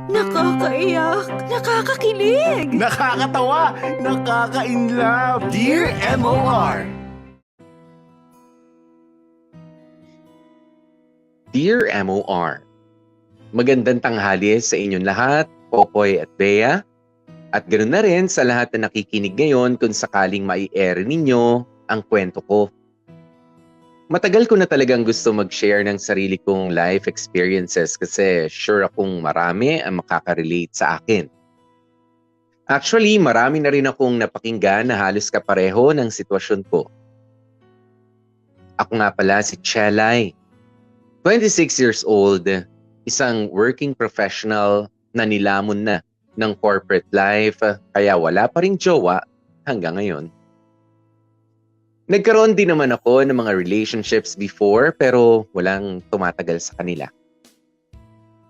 Nakakaiyak, nakakakilig. Nakakatawa, nakaka-inlove. Dear MOR. Dear MOR, magandang tanghali sa inyong lahat, Popoy at Bea, at ganoon na rin sa lahat na nakikinig ngayon kung sakaling mai-air ninyo ang kwento ko. Matagal ko na talagang gusto mag-share ng sarili kong life experiences kasi sure akong marami ang makaka-relate sa akin. Actually, marami na rin akong napakinggan na halos kapareho ng sitwasyon ko. Ako nga pala si Chelay. 26 years old, isang working professional na nilamon na ng corporate life kaya wala pa ring jowa hanggang ngayon. Nagkaroon din naman ako ng mga relationships before pero walang tumatagal sa kanila.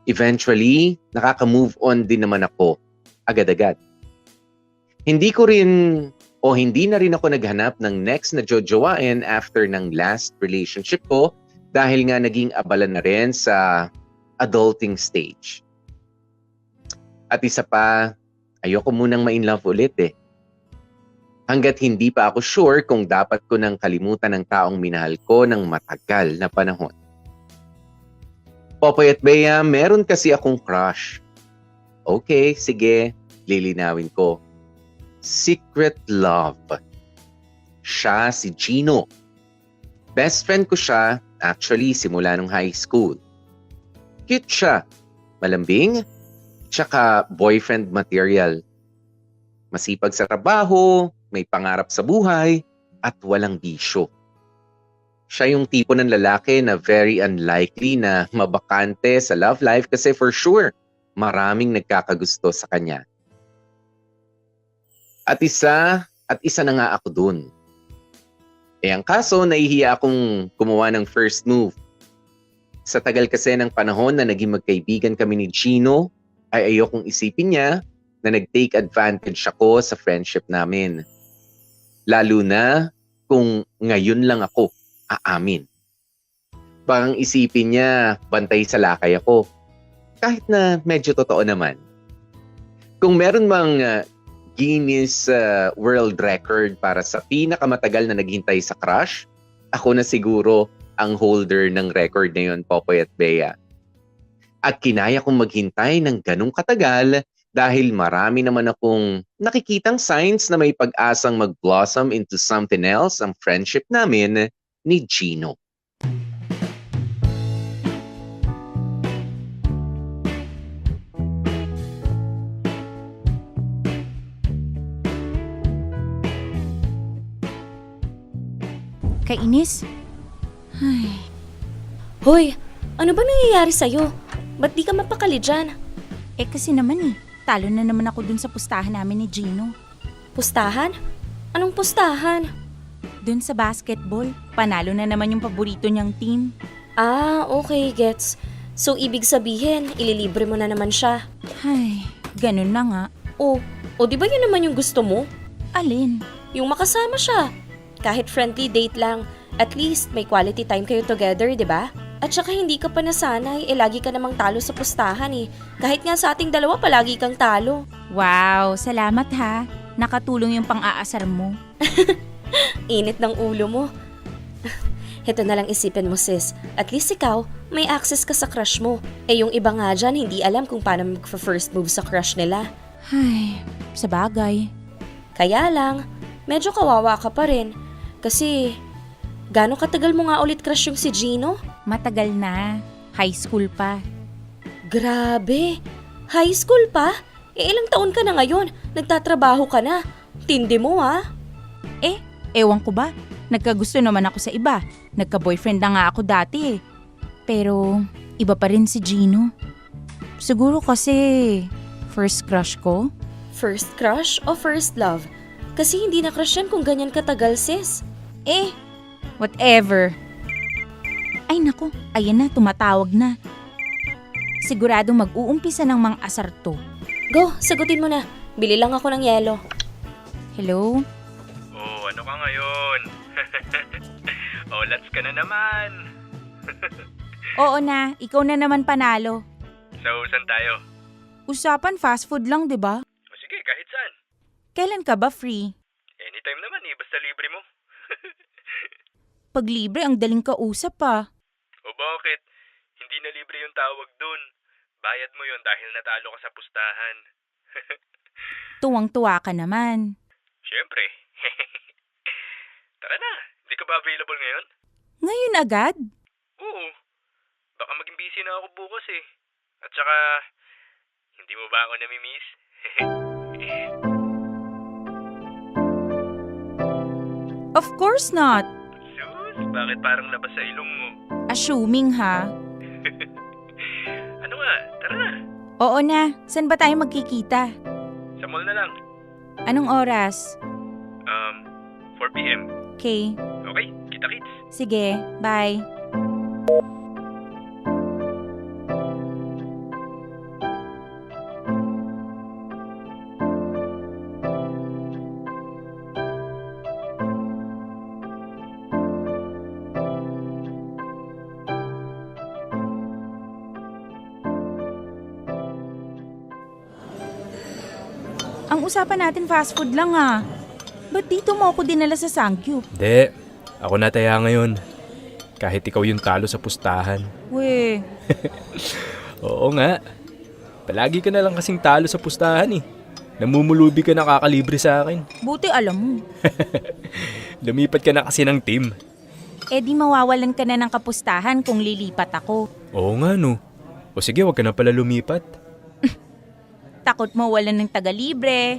Eventually, nakaka-move on din naman ako agad-agad. Hindi na rin ako naghanap ng next na jojowain after ng last relationship ko dahil nga naging abala na rin sa adulting stage. At isa pa, ayoko munang ma-inlove ulit eh. Hanggat hindi pa ako sure kung dapat ko nang kalimutan ng taong minahal ko ng matagal na panahon. Popoy at Bea, meron kasi akong crush. Okay, sige, lilinawin ko. Secret love. Siya si Gino. Best friend ko siya, actually, simula nung high school. Cute siya, malambing, tsaka boyfriend material. Masipag sa trabaho, may pangarap sa buhay, at walang bisyo. Siya yung tipo ng lalaki na very unlikely na mabakante sa love life kasi for sure, maraming nagkakagusto sa kanya. At isa na nga ako dun. Ang kaso, nahihiya akong gumawa ng first move. Sa tagal kasi ng panahon na naging magkaibigan kami ni Gino, ay ayokong isipin niya na nag-take advantage ako sa friendship namin. Lalo na kung ngayon lang ako aamin. Parang isipin niya, bantay sa lakay ako. Kahit na medyo totoo naman. Kung meron mang Guinness World Record para sa pinakamatagal na naghintay sa crush, ako na siguro ang holder ng record na yun, Popoy at Bea. At kinaya kong maghintay ng ganong katagal dahil marami naman akong nakikitang signs na may pag-asang mag-blossom into something else ang friendship namin ni Gino. Kainis? Ay. Hoy, ano ba nangyayari sa'yo? Ba't di ka mapakali dyan? Kasi naman talo na naman ako dun sa pustahan namin ni Gino. Pustahan? Anong pustahan? Dun sa basketball, panalo na naman yung paborito niyang team. Ah, okay, gets. So, ibig sabihin, ililibre mo na naman siya. Ay, ganun na nga. O di ba yun naman yung gusto mo? Alin? Yung makasama siya. Kahit friendly date lang, at least may quality time kayo together, di ba? At saka hindi ka pa nasanay, lagi ka namang talo sa pustahan eh. Kahit nga sa ating dalawa, palagi kang talo. Wow, salamat ha. Nakatulong yung pang-aasar mo. Init ng ulo mo. Heto na lang isipin mo sis, at least ikaw, may access ka sa crush mo. Yung iba nga dyan, hindi alam kung paano mag-first move sa crush nila. Ay, sa bagay. Kaya lang, medyo kawawa ka pa rin. Kasi, gaano katagal mo nga ulit crush yung si Gino? Matagal na. High school pa. Grabe! High school pa? Ilang taon ka na ngayon? Nagtatrabaho ka na. Tindi mo ha? Ewan ko ba? Nagkagusto naman ako sa iba. Nagka-boyfriend na nga ako dati eh. Pero, iba pa rin si Gino. Siguro kasi, first crush ko? First crush o first love? Kasi hindi na crush yan kung ganyan katagal sis. Whatever. Ay naku, ayan na, tumatawag na. Siguradong mag-uumpisa ng mga asar to. Go, sagutin mo na. Bili lang ako ng yelo. Hello? Oh, ano ka ngayon? Oh, lats ka na naman. Oo na, ikaw na naman panalo. So, saan tayo? Usapan fast food lang, di ba? O sige, kahit saan. Kailan ka ba free? Anytime naman basta libre mo. Pag libre, ang daling kausap pa. O bakit? Hindi na libre yung tawag dun. Bayad mo yon dahil natalo ka sa pustahan. Tuwang-tuwa ka naman. Siyempre. Tara na, hindi ka ba available ngayon? Ngayon agad? Oo. Baka maging busy na ako bukas eh. At saka, hindi mo ba ako namimiss? Of course not. Sus, bakit parang labas sa ilong mo? Assuming ha. Ano nga, tara na. Oo na, saan ba tayo magkikita? Sa mall na lang. Anong oras? 4 p.m. Okay, Okay, kita-kits. sige, bye. Ang usapan natin fast food lang ah. Ba't dito mo ako dinala sa Sangyup? Hindi. Ako na taya ngayon. Kahit ikaw yung talo sa pustahan. Weh, Oo nga. Palagi ka na lang kasing talo sa pustahan eh. Namumulubi ka na kakalibre sa akin. buti alam mo. Lumipat ka na kasi ng team. Eh di mawawalan ka na ng kapustahan kung lilipat ako. Oo nga no. O sige, wag ka na pala lumipat. Takot mawalan ng taga-libre.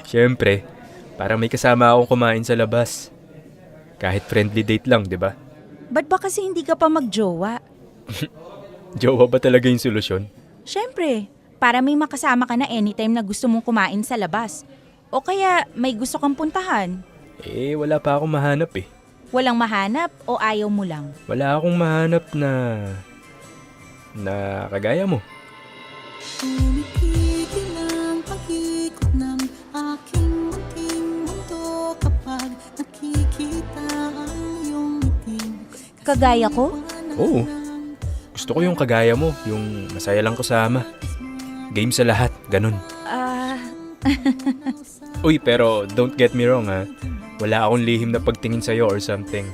Siyempre, para may kasama akong kumain sa labas. Kahit friendly date lang, di ba? Ba't ba kasi hindi ka pa magjowa? Jowa ba talaga yung solusyon? Siyempre, para may makasama ka na anytime na gusto mong kumain sa labas. O kaya may gusto kang puntahan. Eh, wala pa akong mahanap eh. Walang mahanap o ayaw mo lang? Wala akong mahanap na kagaya mo. Tumipigil ang pag-ikot ng aking munting mundo kapag nakikita ang iyong ngiti. Kagaya ko? Oo. Gusto ko yung kagaya mo, yung masaya lang kasama. Game sa lahat, ganun. Uy, pero don't get me wrong ha. Wala akong lihim na pagtingin sa'yo or something.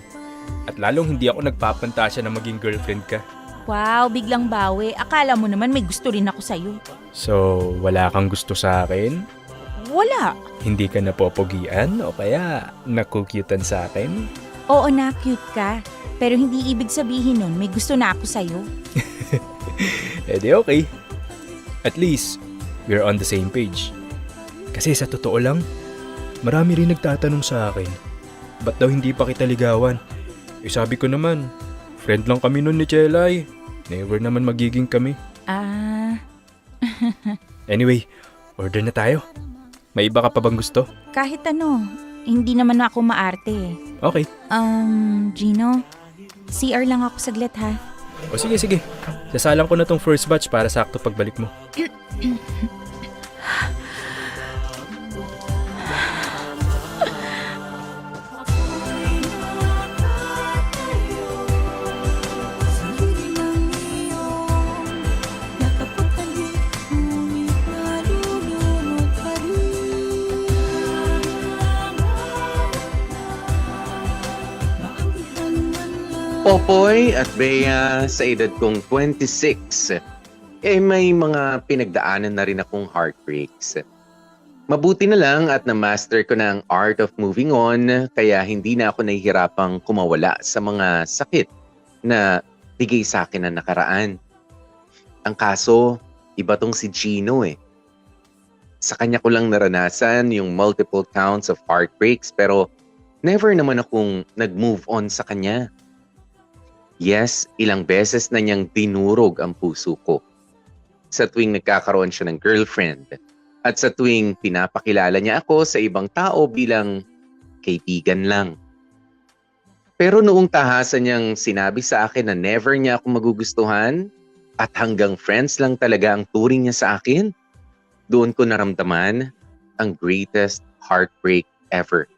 At lalong hindi ako nagpapantasya na maging girlfriend ka. Wow, biglang bawi. Akala mo naman may gusto rin ako sa'yo. So, wala kang gusto sa akin? Wala. Hindi ka napopogian o kaya nakukyutan sa akin? Oo na, cute ka. Pero hindi ibig sabihin nun may gusto na ako sa'yo. Eh di okay. At least, we're on the same page. Kasi sa totoo lang, marami rin nagtatanong sa akin, ba't daw hindi pa kita ligawan? Eh sabi ko naman, friend lang kami nun ni Chelay. Never naman magiging kami. Anyway, order na tayo. May iba ka pa bang gusto? Kahit ano, hindi naman ako maarte eh. Okay. Gino, CR lang ako saglit ha. O sige. Sasalang ko na tong first batch para sakto pagbalik mo. Popoy at Bea, sa edad kong 26, may mga pinagdaanan na rin akong heartbreaks. Mabuti na lang at na-master ko na ang art of moving on, kaya hindi na ako nahihirapang kumawala sa mga sakit na bigay sa akin ng nakaraan. Ang kaso, iba tong si Gino eh. Sa kanya ko lang naranasan yung multiple counts of heartbreaks, pero never naman akong nag-move on sa kanya. Yes, ilang beses na niyang dinurog ang puso ko. Sa tuwing nagkakaroon siya ng girlfriend at sa tuwing pinapakilala niya ako sa ibang tao bilang kaibigan lang. Pero noong tahasan niyang sinabi sa akin na never niya ako magugustuhan at hanggang friends lang talaga ang turing niya sa akin, doon ko naramdaman ang greatest heartbreak ever.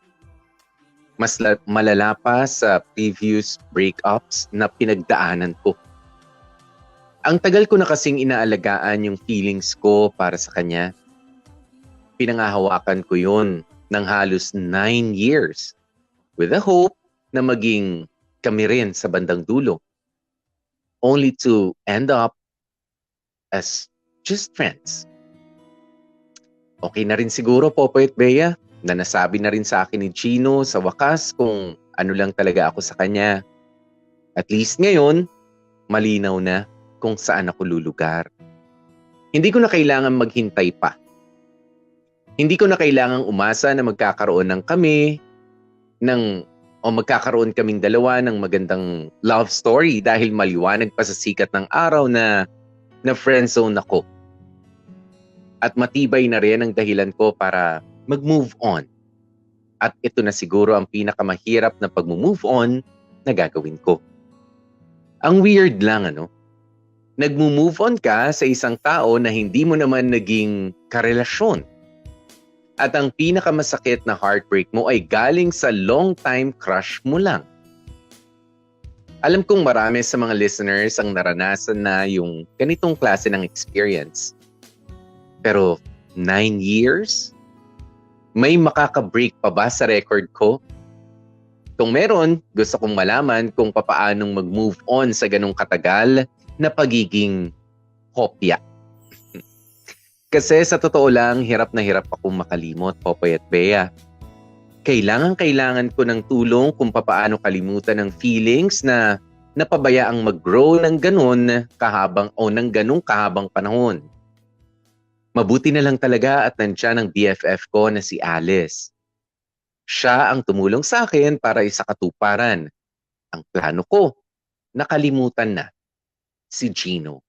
Mas malala pa sa previous breakups na pinagdaanan ko. Ang tagal ko na kasing inaalagaan yung feelings ko para sa kanya. Pinangahawakan ko yun ng halos 9 years with the hope na maging kami rin sa bandang dulo. Only to end up as just friends. Okay na rin siguro, Popoy at Bea, na nasabi na rin sa akin ni Chino sa wakas kung ano lang talaga ako sa kanya. At least ngayon, malinaw na kung saan ako lulugar. Hindi ko na kailangan maghintay pa. Hindi ko na kailangang umasa na magkakaroon ng kami o magkakaroon kaming dalawa ng magandang love story dahil maliwanag pa sa sikat ng araw na friendzone ako. At matibay na rin ang dahilan ko para mag-move on. At ito na siguro ang pinakamahirap na pag-move on na gagawin ko. Ang weird lang, ano? Nag-move on ka sa isang tao na hindi mo naman naging karelasyon. At ang pinakamasakit na heartbreak mo ay galing sa long-time crush mo lang. Alam kong marami sa mga listeners ang naranasan na yung ganitong klase ng experience. Pero 9 years? May makaka-break pa ba sa record ko? Kung meron, gusto kong malaman kung papaanong mag-move on sa ganong katagal na pagiging kopya. Kasi sa totoo lang, hirap na hirap akong makalimot, Popoy at Bea. Kailangan ko ng tulong kung papaano kalimutan ng feelings na napabayaang mag-grow ng ganong kahabang panahon. Mabuti na lang talaga at nandiyan ang BFF ko na si Alice. Siya ang tumulong sa akin para isakatuparan. Ang plano ko, nakalimutan na si Gino.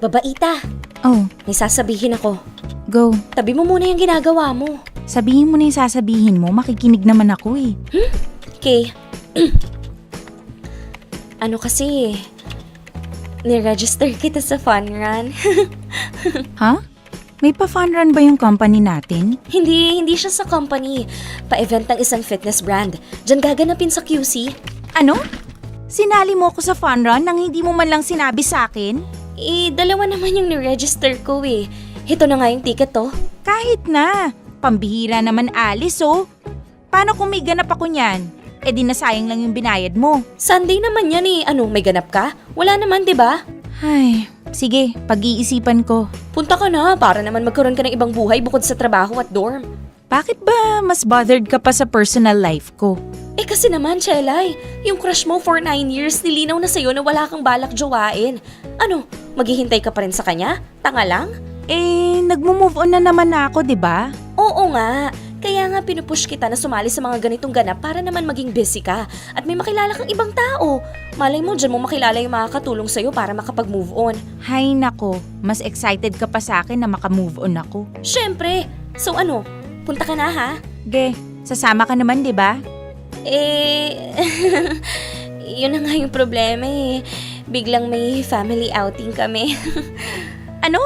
Babaita, Oh, may sasabihin ako. go. Tabi mo muna yung ginagawa mo. Sabihin mo na yung sasabihin mo, makikinig naman ako eh. Okay. Ano kasi, niregister kita sa fun run. Ha? May pa-fun run ba yung company natin? Hindi siya sa company. Pa-event ng isang fitness brand. Diyan gaganapin sa QC. Ano? Sinali mo ako sa fun run nang hindi mo man lang sinabi sa akin? Dalawa naman yung niregister ko eh. Ito na nga yung ticket to. Kahit na. Pambihira naman Alice oh. Paano kung may ganap ako niyan? E di nasayang lang yung binayad mo. Sunday naman yan eh. Ano, may ganap ka? Wala naman, di ba? Ay, sige, pag-iisipan ko. Punta ka na para naman magkaroon ka ng ibang buhay bukod sa trabaho at dorm. Bakit ba mas bothered ka pa sa personal life ko? Kasi naman, Chelay, yung crush mo for 9 years nilinaw na sa'yo na wala kang balak jowain. Ano, maghihintay ka pa rin sa kanya? Tanga lang? Nagmo-move on na naman na ako, di ba? Oo nga. Kaya nga pinupush kita na sumali sa mga ganitong ganap para naman maging busy ka at may makilala kang ibang tao. Malay mo, dyan mo makilala yung makakatulong sa'yo para makapag-move on. Hay nako, mas excited ka pa sa akin na maka-move on ako. Syempre. So ano, punta ka na ha? Ge, sasama ka naman, di ba? Yun na nga yung problema eh. Biglang may family outing kami. Ano?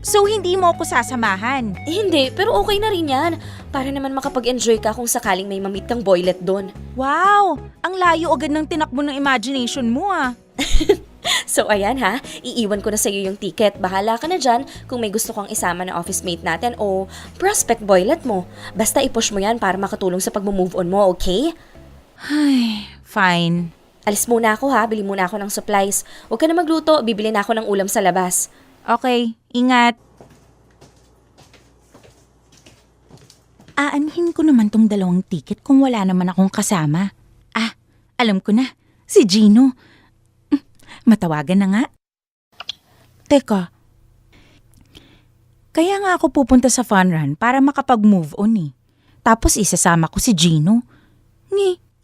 So, hindi mo ako sasamahan? Hindi, pero okay na rin yan. Para naman makapag-enjoy ka kung sakaling may mamit kang boylet doon. Wow! Ang layo agad ng tinakbo ng imagination mo ah. So ayan ha, iiwan ko na sa'yo yung ticket. Bahala ka na dyan kung may gusto kang isama na office mate natin o prospect boylet mo. Basta i-push mo yan para makatulong sa pag-move on mo, okay? Ay, fine. Alis muna ako ha, bili muna ako ng supplies. Huwag ka na magluto, bibili na ako ng ulam sa labas. Okay, ingat. Aanhin ko naman tong 2 ticket kung wala naman akong kasama. Ah, alam ko na. Si Gino. Matawagan na nga. Teka. Kaya nga ako pupunta sa fun run para makapag-move on eh. Tapos isasama ko si Gino.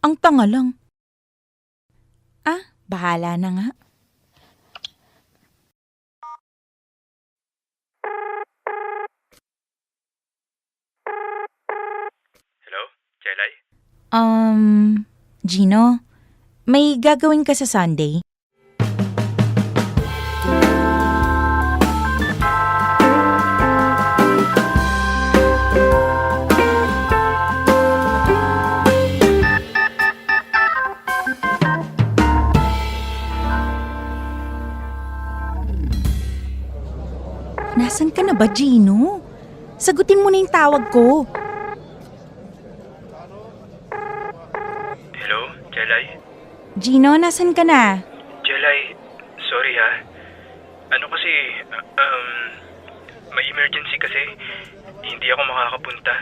Ang tanga lang. Ah, bahala na nga. Hello? Chelay? Gino, may gagawin ka sa Sunday? Nasaan ka na ba, Gino? Sagutin mo na yung tawag ko. Hello, Jelay? Gino, nasaan ka na? Jelay, sorry ha. Ano kasi, may emergency kasi. Hindi ako makakapunta.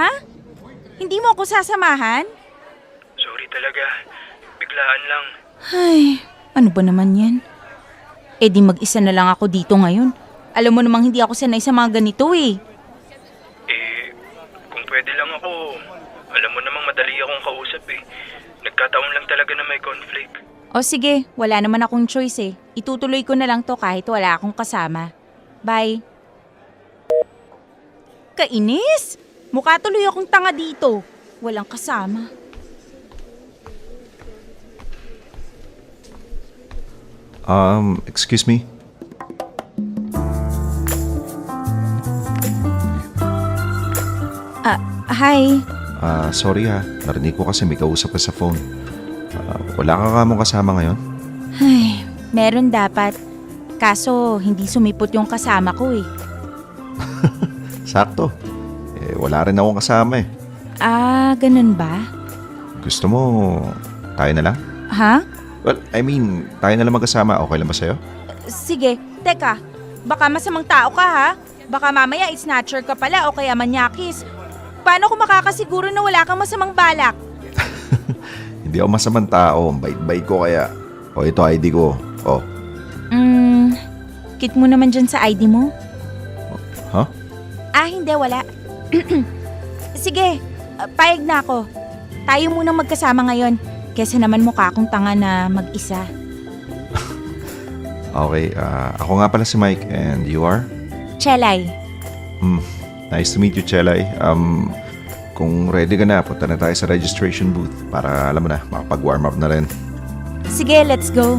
Ha? Hindi mo ako sasamahan? Sorry talaga. Biglaan lang. Ay, ano ba naman yan? Eh di mag-isa na lang ako dito ngayon. Alam mo namang hindi ako sanay sa mga ganito eh. Kung pwede lang ako, alam mo namang madali akong kausap eh. Nagkataon lang talaga na may conflict. O sige, wala naman akong choice eh. Itutuloy ko na lang to kahit wala akong kasama. Bye. Kainis! Mukha tuloy akong tanga dito. Walang kasama. Excuse me? Hi. Sorry ha. Narinig ko kasi may kausap ka sa phone. Wala ka kamong kasama ngayon? Ay, meron dapat. Kaso, hindi sumipot yung kasama ko eh. Sakto. Wala rin akong kasama eh. Ganun ba? Gusto mo, tayo na lang? Ha? Well, I mean, tayo na lang magkasama. Okay lang ba sa'yo? Sige, teka. Baka masamang tao ka ha? Baka mamaya snatcher ka pala o kaya manyakis. Paano ko makakasiguro na wala kang masamang balak? Hindi ako masamang tao. Ang bait-bait ko kaya. O, ito ID ko. O. Kit mo naman dyan sa ID mo? Huh? Hindi, wala. Sige, payag na ako. Tayo munang magkasama ngayon. Kesa naman mukha akong tanga na mag-isa. Okay, ako nga pala si Mike and you are? Chelay. Nice to meet you, Chelay. Kung ready ka na, punta na tayo sa registration booth para, alam mo na, makapag-warm up na rin. Sige, let's go.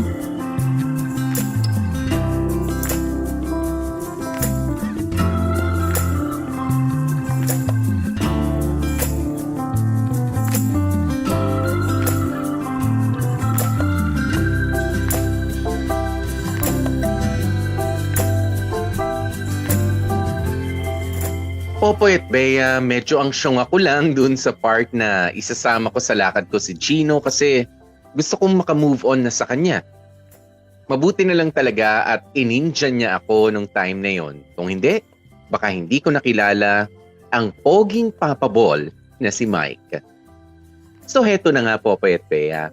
Popoy at Bea, medyo angsyong ako lang dun sa part na isasama ko sa lakad ko si Gino kasi gusto kong makamove on na sa kanya. Mabuti na lang talaga at inindyan niya ako nung time na yon. Kung hindi, baka hindi ko nakilala ang poging papabol na si Mike. So heto na nga Popoy at Bea.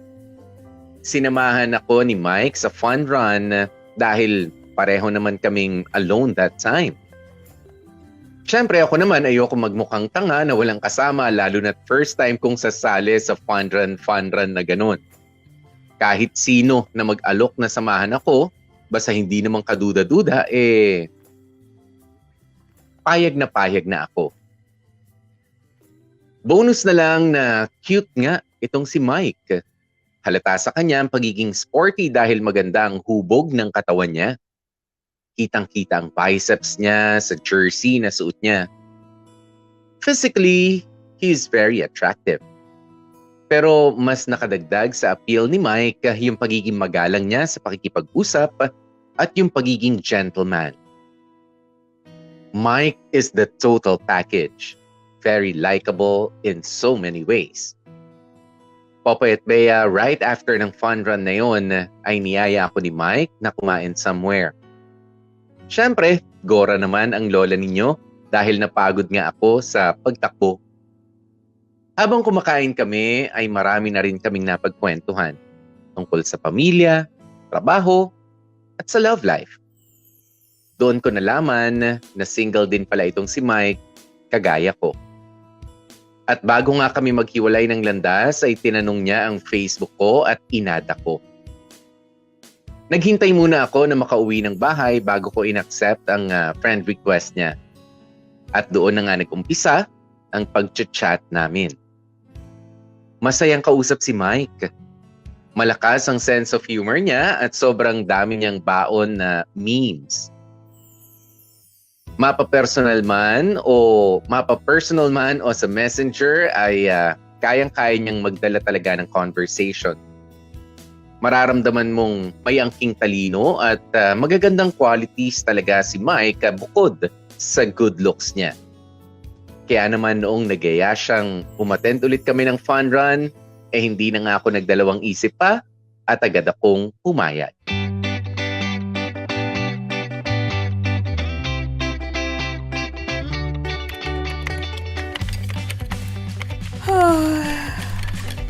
Sinamahan ako ni Mike sa fun run dahil pareho naman kaming alone that time. Siyempre ako naman ayoko magmukhang tanga na walang kasama lalo na't first time kong sasali sa fun run na ganun. Kahit sino na mag-alok na samahan ako, basta hindi naman kaduda-duda, payag na ako. Bonus na lang na cute nga itong si Mike. Halata sa kanya ang pagiging sporty dahil maganda ang hubog ng katawan niya. Kitang-kita ang biceps niya sa jersey na suot niya. Physically, he's very attractive. Pero mas nakadagdag sa appeal ni Mike yung pagiging magalang niya sa pakikipag-usap at yung pagiging gentleman. Mike is the total package. Very likable in so many ways. Popoy at Bea, right after ng fun run na yun, ay niyaya ako ni Mike na kumain somewhere. Siyempre, gora naman ang lola ninyo dahil napagod nga ako sa pagtakbo. Habang kumakain kami ay marami na rin kaming napagkwentuhan tungkol sa pamilya, trabaho, at sa love life. Doon ko nalaman na single din pala itong si Mike, kagaya ko. At bago nga kami maghiwalay ng landas ay tinanong niya ang Facebook ko at inada ko. Naghintay muna ako na makauwi ng bahay bago ko in-accept ang friend request niya. At doon na nga nag-umpisa ang pag-chat namin. Masayang kausap si Mike. Malakas ang sense of humor niya at sobrang dami niyang baon na memes. Mapa-personal man o sa messenger ay kayang-kaya niyang magdala talaga ng conversation. mararamdaman mong may angking talino at magagandang qualities talaga si Mike bukod sa good looks niya. Kaya naman noong nagaya siyang umattend ulit kami ng fun run, hindi na nga ako nagdalawang isip pa at agad akong pumayag.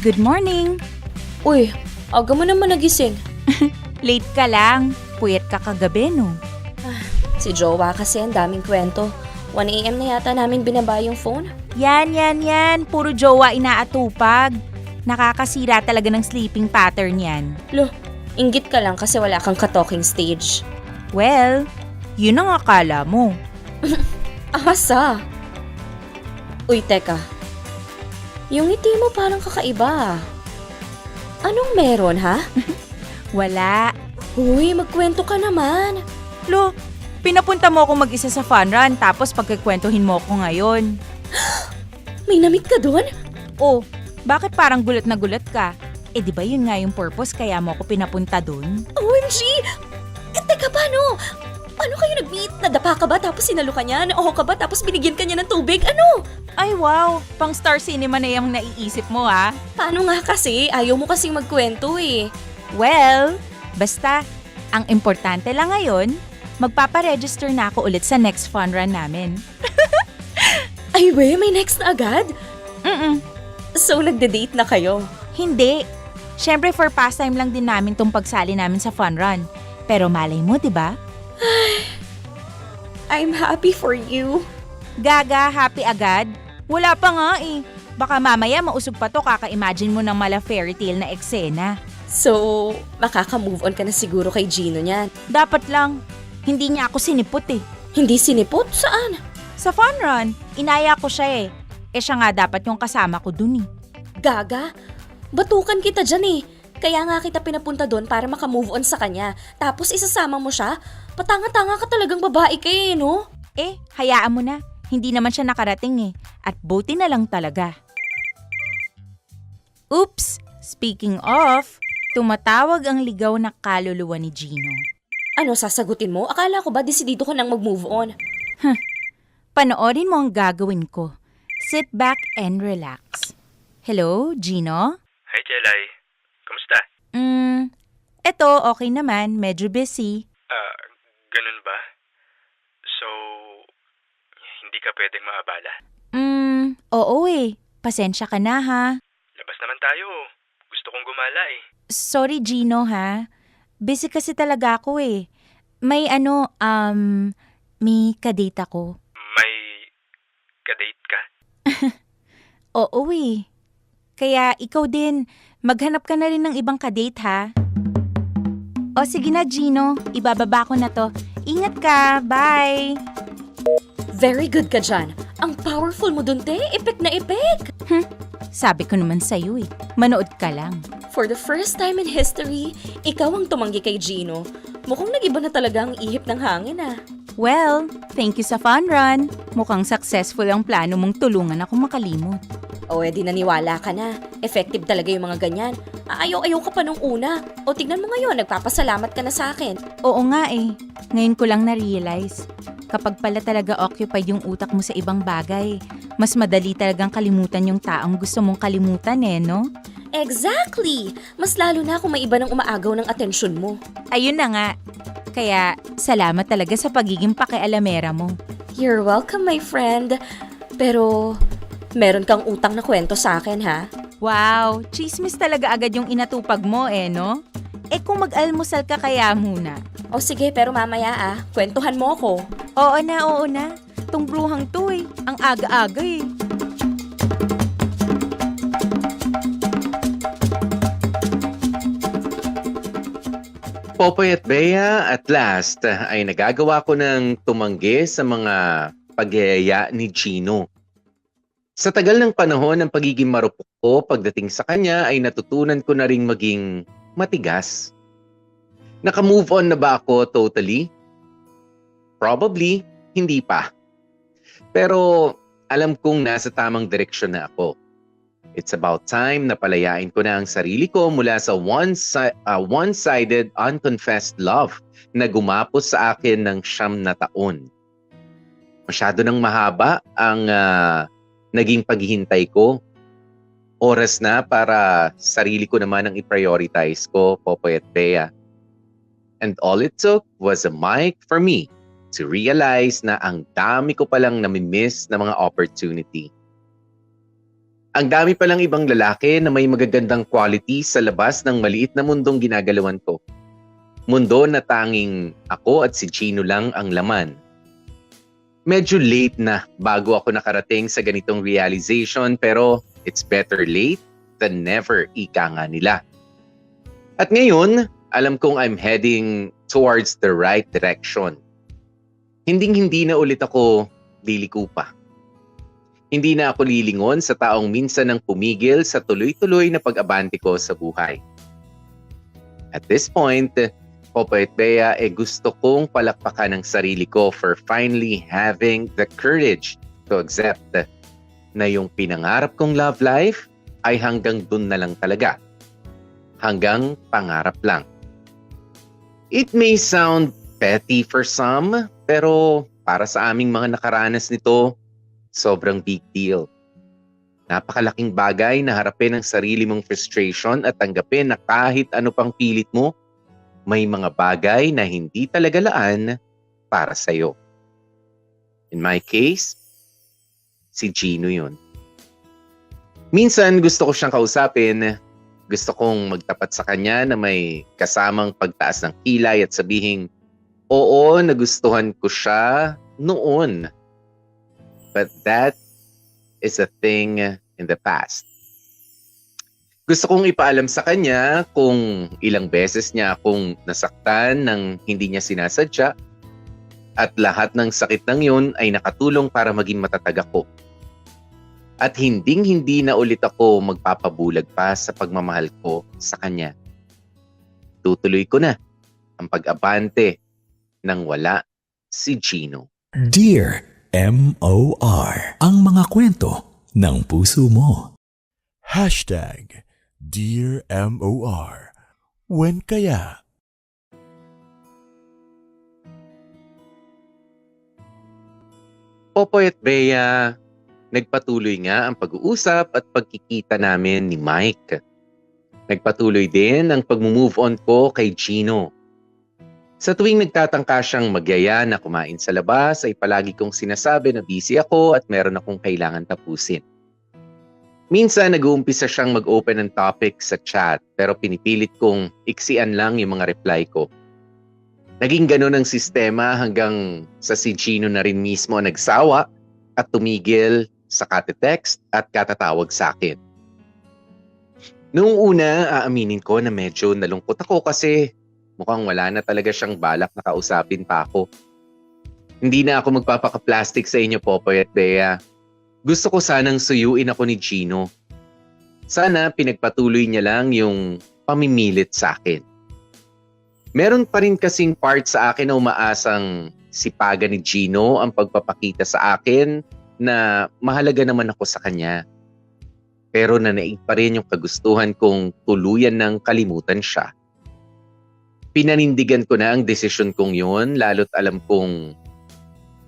Good morning! Uy, aga mo naman nagising. Late ka lang. Puyat ka kagabi, no? Si Jowa kasi ang daming kwento. 1 a.m. na yata namin binaba yung phone. Yan. Puro jowa inaatupag. Nakakasira talaga ng sleeping pattern yan. Lo, inggit ka lang kasi wala kang ka-talking stage. Well, yun ang akala mo. Asa? Uy, teka. Yung ngiti mo parang kakaiba. Anong meron, ha? Wala. Uy, magkwento ka naman. Lo, pinapunta mo akong mag-isa sa fun run tapos pagkikwentuhin mo ako ngayon. May namit ka doon? Oh, bakit parang gulat na gulat ka? Di ba yun nga yung purpose kaya mo ako pinapunta doon? OMG! Teka, paano? Paano kayo nag-meet? Nadapa ka ba tapos sinalo ka niya? Naoho ka ba tapos binigyan ka niya ng tubig? Ano? Ay wow, pang star cinema na yung naiisip mo ha? Paano nga kasi? Ayaw mo kasing magkwento eh. Well, basta, ang importante lang ngayon, magpaparegister na ako ulit sa next fun run namin. Ay we, may next na agad? Mm-mm. So nagde-date na kayo? Hindi. Siyempre for pastime lang din namin tong pagsali namin sa fun run. Pero malay mo, di ba? I'm happy for you. Gaga, happy agad? Wala pa nga eh. Baka mamaya mausog pa to kaka-imagine mo ng mala fairy tale na eksena. So, makaka-move on ka na siguro kay Gino niyan. Dapat lang. Hindi niya ako sinipot eh. Hindi sinipot? Saan? Sa fun run, inaya ko siya eh. Siya nga dapat yung kasama ko dun eh. Gaga, batukan kita dyan eh. Kaya nga kita pinapunta doon para makamove on sa kanya. Tapos isasama mo siya? Patanga-tanga ka talagang babae ka eh, no? Hayaan mo na. Hindi naman siya nakarating eh. At buti na lang talaga. Oops! Speaking of, tumatawag ang ligaw na kaluluwa ni Gino. Ano sasagutin mo? Akala ko ba desidido ka nang mag-move on? Panoorin mo ang gagawin ko. Sit back and relax. Hello, Gino? Hi, Jelay. Kamusta? Eto okay naman. Medyo busy. Ganun ba? So, hindi ka pwedeng maabala? Oo eh. Pasensya ka na ha. Labas naman tayo. Gusto kong gumala eh. Sorry Gino ha. Busy kasi talaga ako eh. May may kadate ako. May kadate ka? Oo eh. Kaya ikaw din, maghanap ka na rin ng ibang kadate ha. O sige na Gino, ibababa ko na to. Ingat ka, bye! Very good ka dyan. Ang powerful mo dun, te. Epek na epek. Sabi ko naman sa'yo eh, manood ka lang. For the first time in history, ikaw ang tumanggi kay Gino. Mukhang nag-iba na talaga ang ihip ng hangin ah. Well, thank you sa fun run. Mukhang successful ang plano mong tulungan ako makalimot. O edi naniwala ka na. Effective talaga yung mga ganyan. Ayaw-ayaw ka pa nung una. O tignan mo ngayon, nagpapasalamat ka na sa akin. Oo nga eh, ngayon ko lang na-realize. Kapag pala talaga occupied yung utak mo sa ibang bagay, mas madali talagang kalimutan yung taong gusto mong kalimutan eh, no? Exactly! Mas lalo na kung may iba nang umaagaw ng atensyon mo. Ayun na nga. Kaya, salamat talaga sa pagiging pakialamera mo. You're welcome, my friend. Pero, meron kang utang na kwento sa akin, ha? Wow, chismis talaga agad yung inatupag mo eh, no? Kung mag-almusal ka kaya muna. O sige, pero mamaya kwentuhan mo ako. Oo na. Tong bruhang to eh, ang aga-aga eh. Popoy at Bea, at last ay nagagawa ko ng tumanggi sa mga pagyayaya ni Gino. Sa tagal ng panahon ng pagiging marupok ko pagdating sa kanya ay natutunan ko na ring maging matigas. Naka-move on na ba ako totally? Probably, hindi pa. Pero alam kong nasa tamang direksyon na ako. It's about time na palayain ko na ang sarili ko mula sa one-sided, unconfessed love na gumapos sa akin ng 9 na taon. Masyado nang mahaba ang naging paghihintay ko. Oras na para sarili ko naman ang i-prioritize ko, Popoy at Bea. And all it took was a mic for me to realize na ang dami ko palang namimiss na mga opportunity. Ang dami palang ibang lalaki na may magagandang quality sa labas ng maliit na mundong ginagalawan ko. Mundo na tanging ako at si Gino lang ang laman. Medyo late na bago ako nakarating sa ganitong realization, pero it's better late than never, ika nga nila. At ngayon, alam kong I'm heading towards the right direction. Hinding-hindi na ulit ako liliko pa. Hindi na ako lilingon sa taong minsan nang pumigil sa tuloy-tuloy na pag-abante ko sa buhay. At this point, Popoy at Bea, gusto kong palakpakan ang sarili ko for finally having the courage to accept na yung pinangarap kong love life ay hanggang dun na lang talaga. Hanggang pangarap lang. It may sound petty for some, pero para sa aming mga nakaranas nito, sobrang big deal. Napakalaking bagay na harapin ang sarili mong frustration at tanggapin na kahit ano pang pilit mo, may mga bagay na hindi talaga laan para sa'yo. In my case, si Gino yun. Minsan gusto ko siyang kausapin, gusto kong magtapat sa kanya na may kasamang pagtaas ng kilay at sabihing, oo, nagustuhan ko siya noon. But that is a thing in the past. Gusto kong ipaalam sa kanya kung ilang beses niya akong nasaktan ng hindi niya sinasadya at lahat ng sakit ng yun ay nakatulong para maging matatag ako. At hinding-hindi na ulit ako magpapabulag pa sa pagmamahal ko sa kanya. Tutuloy ko na ang pag-abante nang wala si Gino. Dear M.O.R. Ang mga kwento ng puso mo. Dear M.O.R. When kaya? Popoy at Bea, nagpatuloy nga ang pag-uusap at pagkikita namin ni Mike. Nagpatuloy din ang pag-move on ko kay Gino. Sa tuwing nagtatangka siyang magyaya na kumain sa labas, ay palagi kong sinasabi na busy ako at meron akong kailangan tapusin. Minsan nag-uumpisa siyang mag-open ng topic sa chat, pero pinipilit kong iksian lang yung mga reply ko. Naging ganun ang sistema hanggang sa si Gino na rin mismo nagsawa at tumigil sa kate-text at katatawag sa akin. Noong una, aaminin ko na medyo nalungkot ako kasi mukhang wala na talaga siyang balak na kausapin pa ako. Hindi na ako magpapaka-plastic sa inyo, Popoy at Bea. Gusto ko sanang suyuin ako ni Gino. Sana pinagpatuloy niya lang yung pamimilit sa akin. Meron pa rin kasing part sa akin na umaasang sipagan ni Gino ang pagpapakita sa akin na mahalaga naman ako sa kanya. Pero nanaig pa rin yung kagustuhan kong tuluyan ng kalimutan siya. Pinanindigan ko na ang desisyon kong yun, lalo't alam kong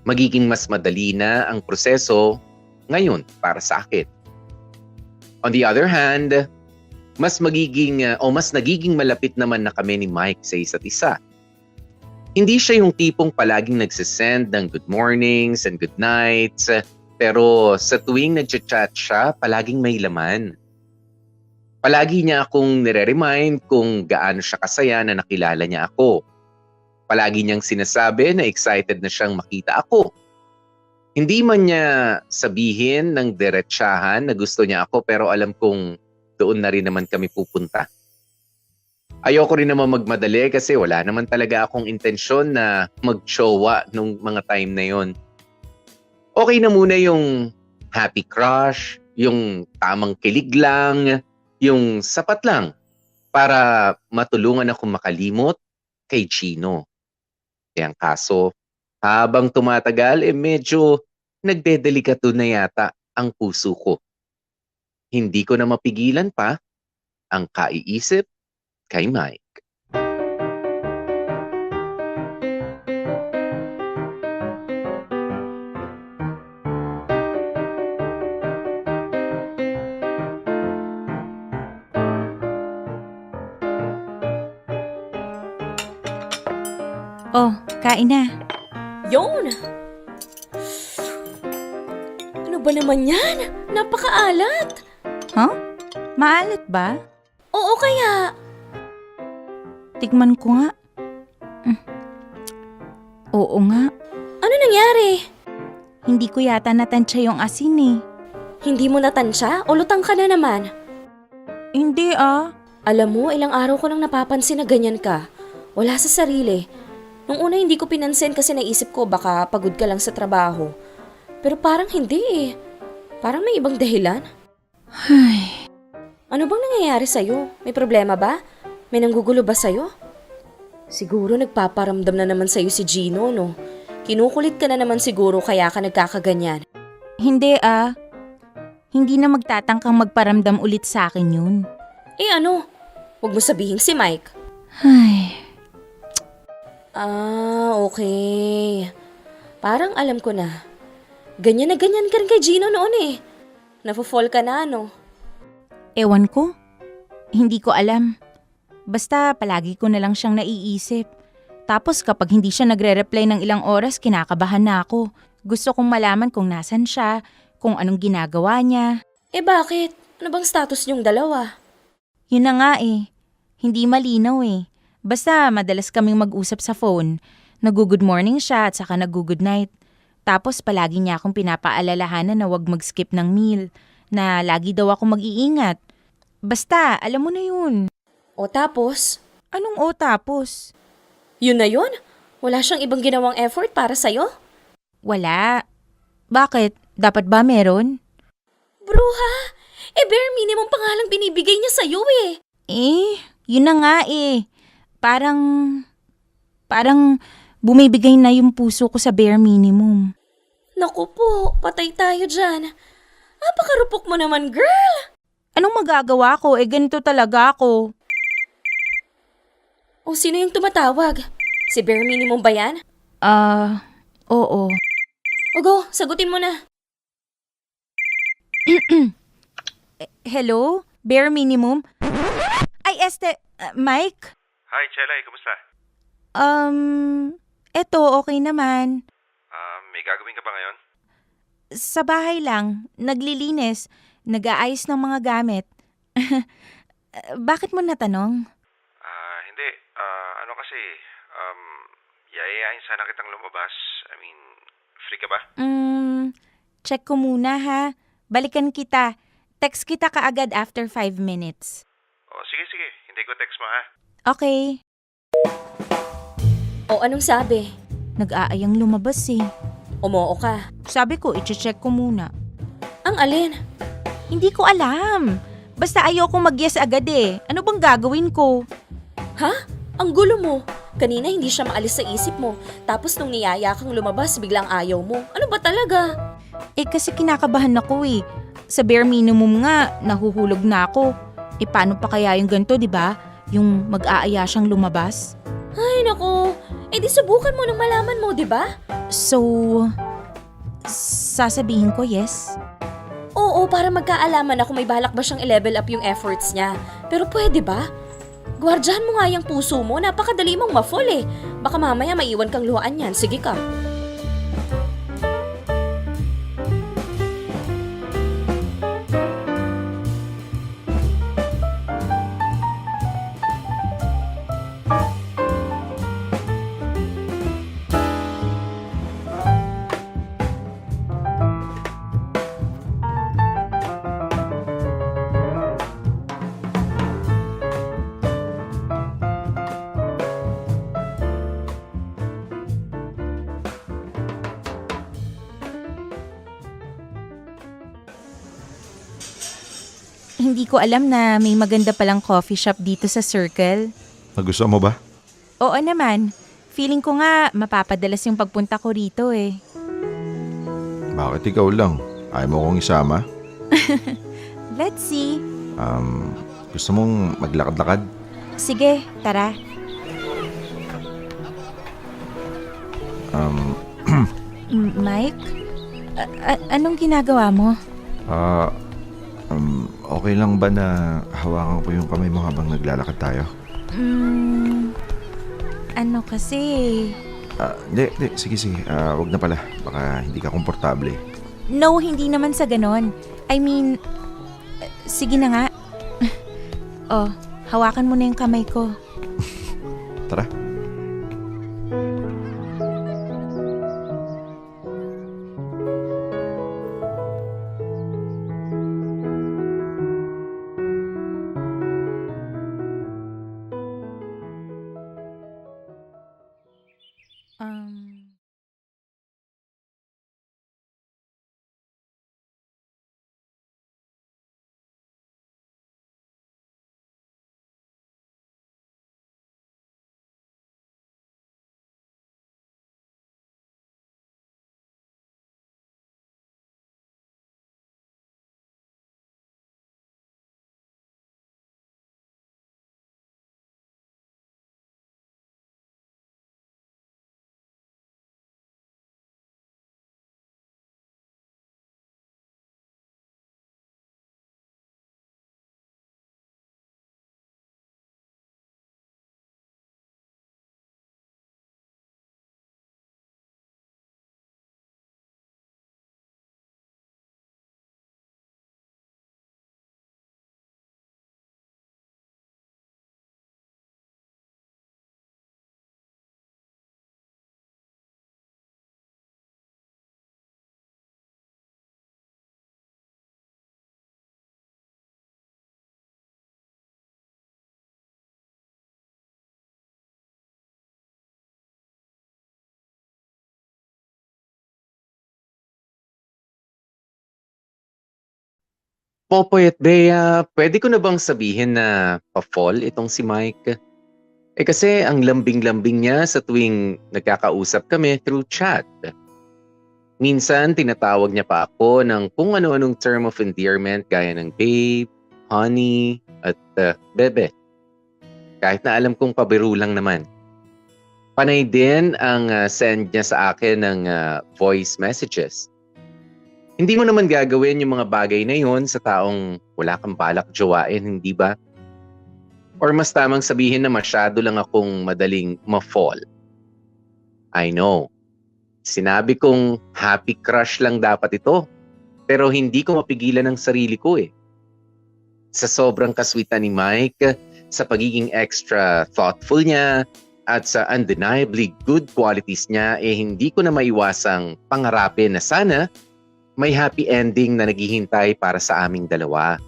magiging mas madali na ang proseso ngayon para sa akin. On the other hand, mas nagiging malapit naman na kami ni Mike sa isa't isa. Hindi siya yung tipong palaging nagsisend ng good mornings and good nights, pero sa tuwing nagchat-chat siya, palaging may laman. Palagi niya akong nire-remind kung gaano siya kasaya na nakilala niya ako. Palagi niyang sinasabi na excited na siyang makita ako. Hindi man niya sabihin ng diretsahan na gusto niya ako, pero alam kong doon na rin naman kami pupunta. Ayoko rin naman magmadali kasi wala naman talaga akong intensyon na mag-tsowa nung mga time na yon. Okay na muna yung happy crush, yung tamang kilig lang, yung sapat lang para matulungan akong makalimot kay Gino. Kaya ang kaso, habang tumatagal, medyo nagdedelikato na yata ang puso ko. hindi ko na mapigilan pa ang kaiisip kay Mike. Oh, kain na. Yun! Ano ba naman yan? Napakaalat! Huh? Maalat ba? Oo kaya. Tikman ko nga. Oo nga. Ano nangyari? Hindi ko yata natansya yung asin eh. Hindi mo natansya o lutang ka na naman? Hindi ah. Alam mo, ilang araw ko nang napapansin na ganyan ka. Wala sa sarili. Nung una hindi ko pinansin kasi naisip ko baka pagod ka lang sa trabaho. Pero parang hindi eh. Parang may ibang dahilan. Ay. Ano bang nangyayari sa'yo? May problema ba? May nanggugulo ba sa'yo? Siguro nagpaparamdam na naman sa'yo si Gino, no? Kinukulit ka na naman siguro kaya ka nagkakaganyan. Hindi ah. Hindi na magtatangkang magparamdam ulit sa akin yun. Eh ano? Huwag mo sabihin si Mike. Ay. Ah, okay. Parang alam ko na. Ganyan na ganyan ka rin kay Gino noon eh. Nafo-fall ka na, no? Ewan ko. Hindi ko alam. Basta palagi ko na lang siyang naiisip. Tapos kapag hindi siya nagre-reply ng ilang oras, kinakabahan na ako. Gusto kong malaman kung nasan siya, kung anong ginagawa niya. Eh bakit? Ano bang status niyong dalawa? Yun na nga eh. Hindi malinaw eh. Basta madalas kaming mag-usap sa phone. Nag-good morning siya at saka nag-good night. Tapos palagi niya akong pinapaalalahanan na wag mag-skip ng meal. Na lagi daw ako mag-iingat. Basta, alam mo na yun. O tapos? Anong o tapos? Yun na yun? Wala siyang ibang ginawang effort para sa'yo? Wala. Bakit? Dapat ba meron? Bruha! Eh bare minimum pa nga lang binibigay niya sa'yo eh. Eh, yun na nga eh. Parang bumibigay na yung puso ko sa bare minimum. Naku po, patay tayo dyan. Napakarupok mo naman, girl! Anong magagawa ko? Eh, ganito talaga ako. O sino yung tumatawag? Si bare minimum ba yan? Oo. O go, sagutin mo na. Hello? Bare minimum? Ay, Mike? Hi, Chelay. Kumusta? Eto, okay naman. May gagawin ka ba ngayon? Sa bahay lang, naglilinis, nag-aayos ng mga gamit. Bakit mo natanong? Hindi. Ano kasi, yayayain sana kitang lumabas. Free ka ba? Check ko muna ha. Balikan kita. Text kita kaagad after 5 minutes. Oh, sige. Hindi ko text mo, ha? Okay. O anong sabi? Nag-aayang lumabas eh. Umoo ka. Sabi ko, i-check ko muna. Ang alin? Hindi ko alam. Basta ayoko mag-yes agad eh. Ano bang gagawin ko? Ha? Ang gulo mo. Kanina hindi siya maalis sa isip mo. Tapos nung niyaya kang lumabas, biglang ayaw mo. Ano ba talaga? Eh kasi kinakabahan ako eh. Sa bare minimum nga, nahuhulog na ako. Eh paano pa kaya yung ganito, di ba? Yung mag-aaya siyang lumabas? Ay nako. Eh di subukan mo nang malaman mo, di ba? So, sasabihin ko yes? Oo, para magkaalaman na kung may balak ba siyang i-level up yung efforts niya. Pero pwede ba? Guardyahan mo nga yung puso mo, napakadali mong ma-fall eh. Baka mamaya maiwan kang luhaan yan. Sige ka. Hindi ko alam na may maganda palang coffee shop dito sa Circle. Nagustuhan mo ba? Oo naman. Feeling ko nga mapapadalas yung pagpunta ko rito eh. Bakit ikaw lang? Ayaw mo kong isama? Let's see. Gusto mong maglakad-lakad? Sige, tara. Mike? Anong ginagawa mo? Okay lang ba na hawakan ko yung kamay mo habang naglalakad tayo? Ano kasi... Hindi. Sige. Wag na pala. Baka hindi ka komportable. No, hindi naman sa ganon. I mean, sige na nga. Oh, hawakan mo na yung kamay ko. Tara. Popoy at Bea, pwede ko na bang sabihin na pa-fall itong si Mike? Kasi ang lambing-lambing niya sa tuwing nagkakausap kami through chat. Minsan tinatawag niya pa ako ng kung ano-anong term of endearment gaya ng babe, honey, at bebe. Kahit na alam kong pabiro lang naman. Panay din ang send niya sa akin ng voice messages. Hindi mo naman gagawin yung mga bagay na yon sa taong wala kang balak jowain, hindi ba? Or mas tamang sabihin na masyado lang akong madaling ma-fall. I know. Sinabi kong happy crush lang dapat ito. Pero hindi ko mapigilan ang sarili ko eh. Sa sobrang kaswitan ni Mike, sa pagiging extra thoughtful niya, at sa undeniably good qualities niya, hindi ko na maiwasang pangarapin na sana may happy ending na naghihintay para sa aming dalawa.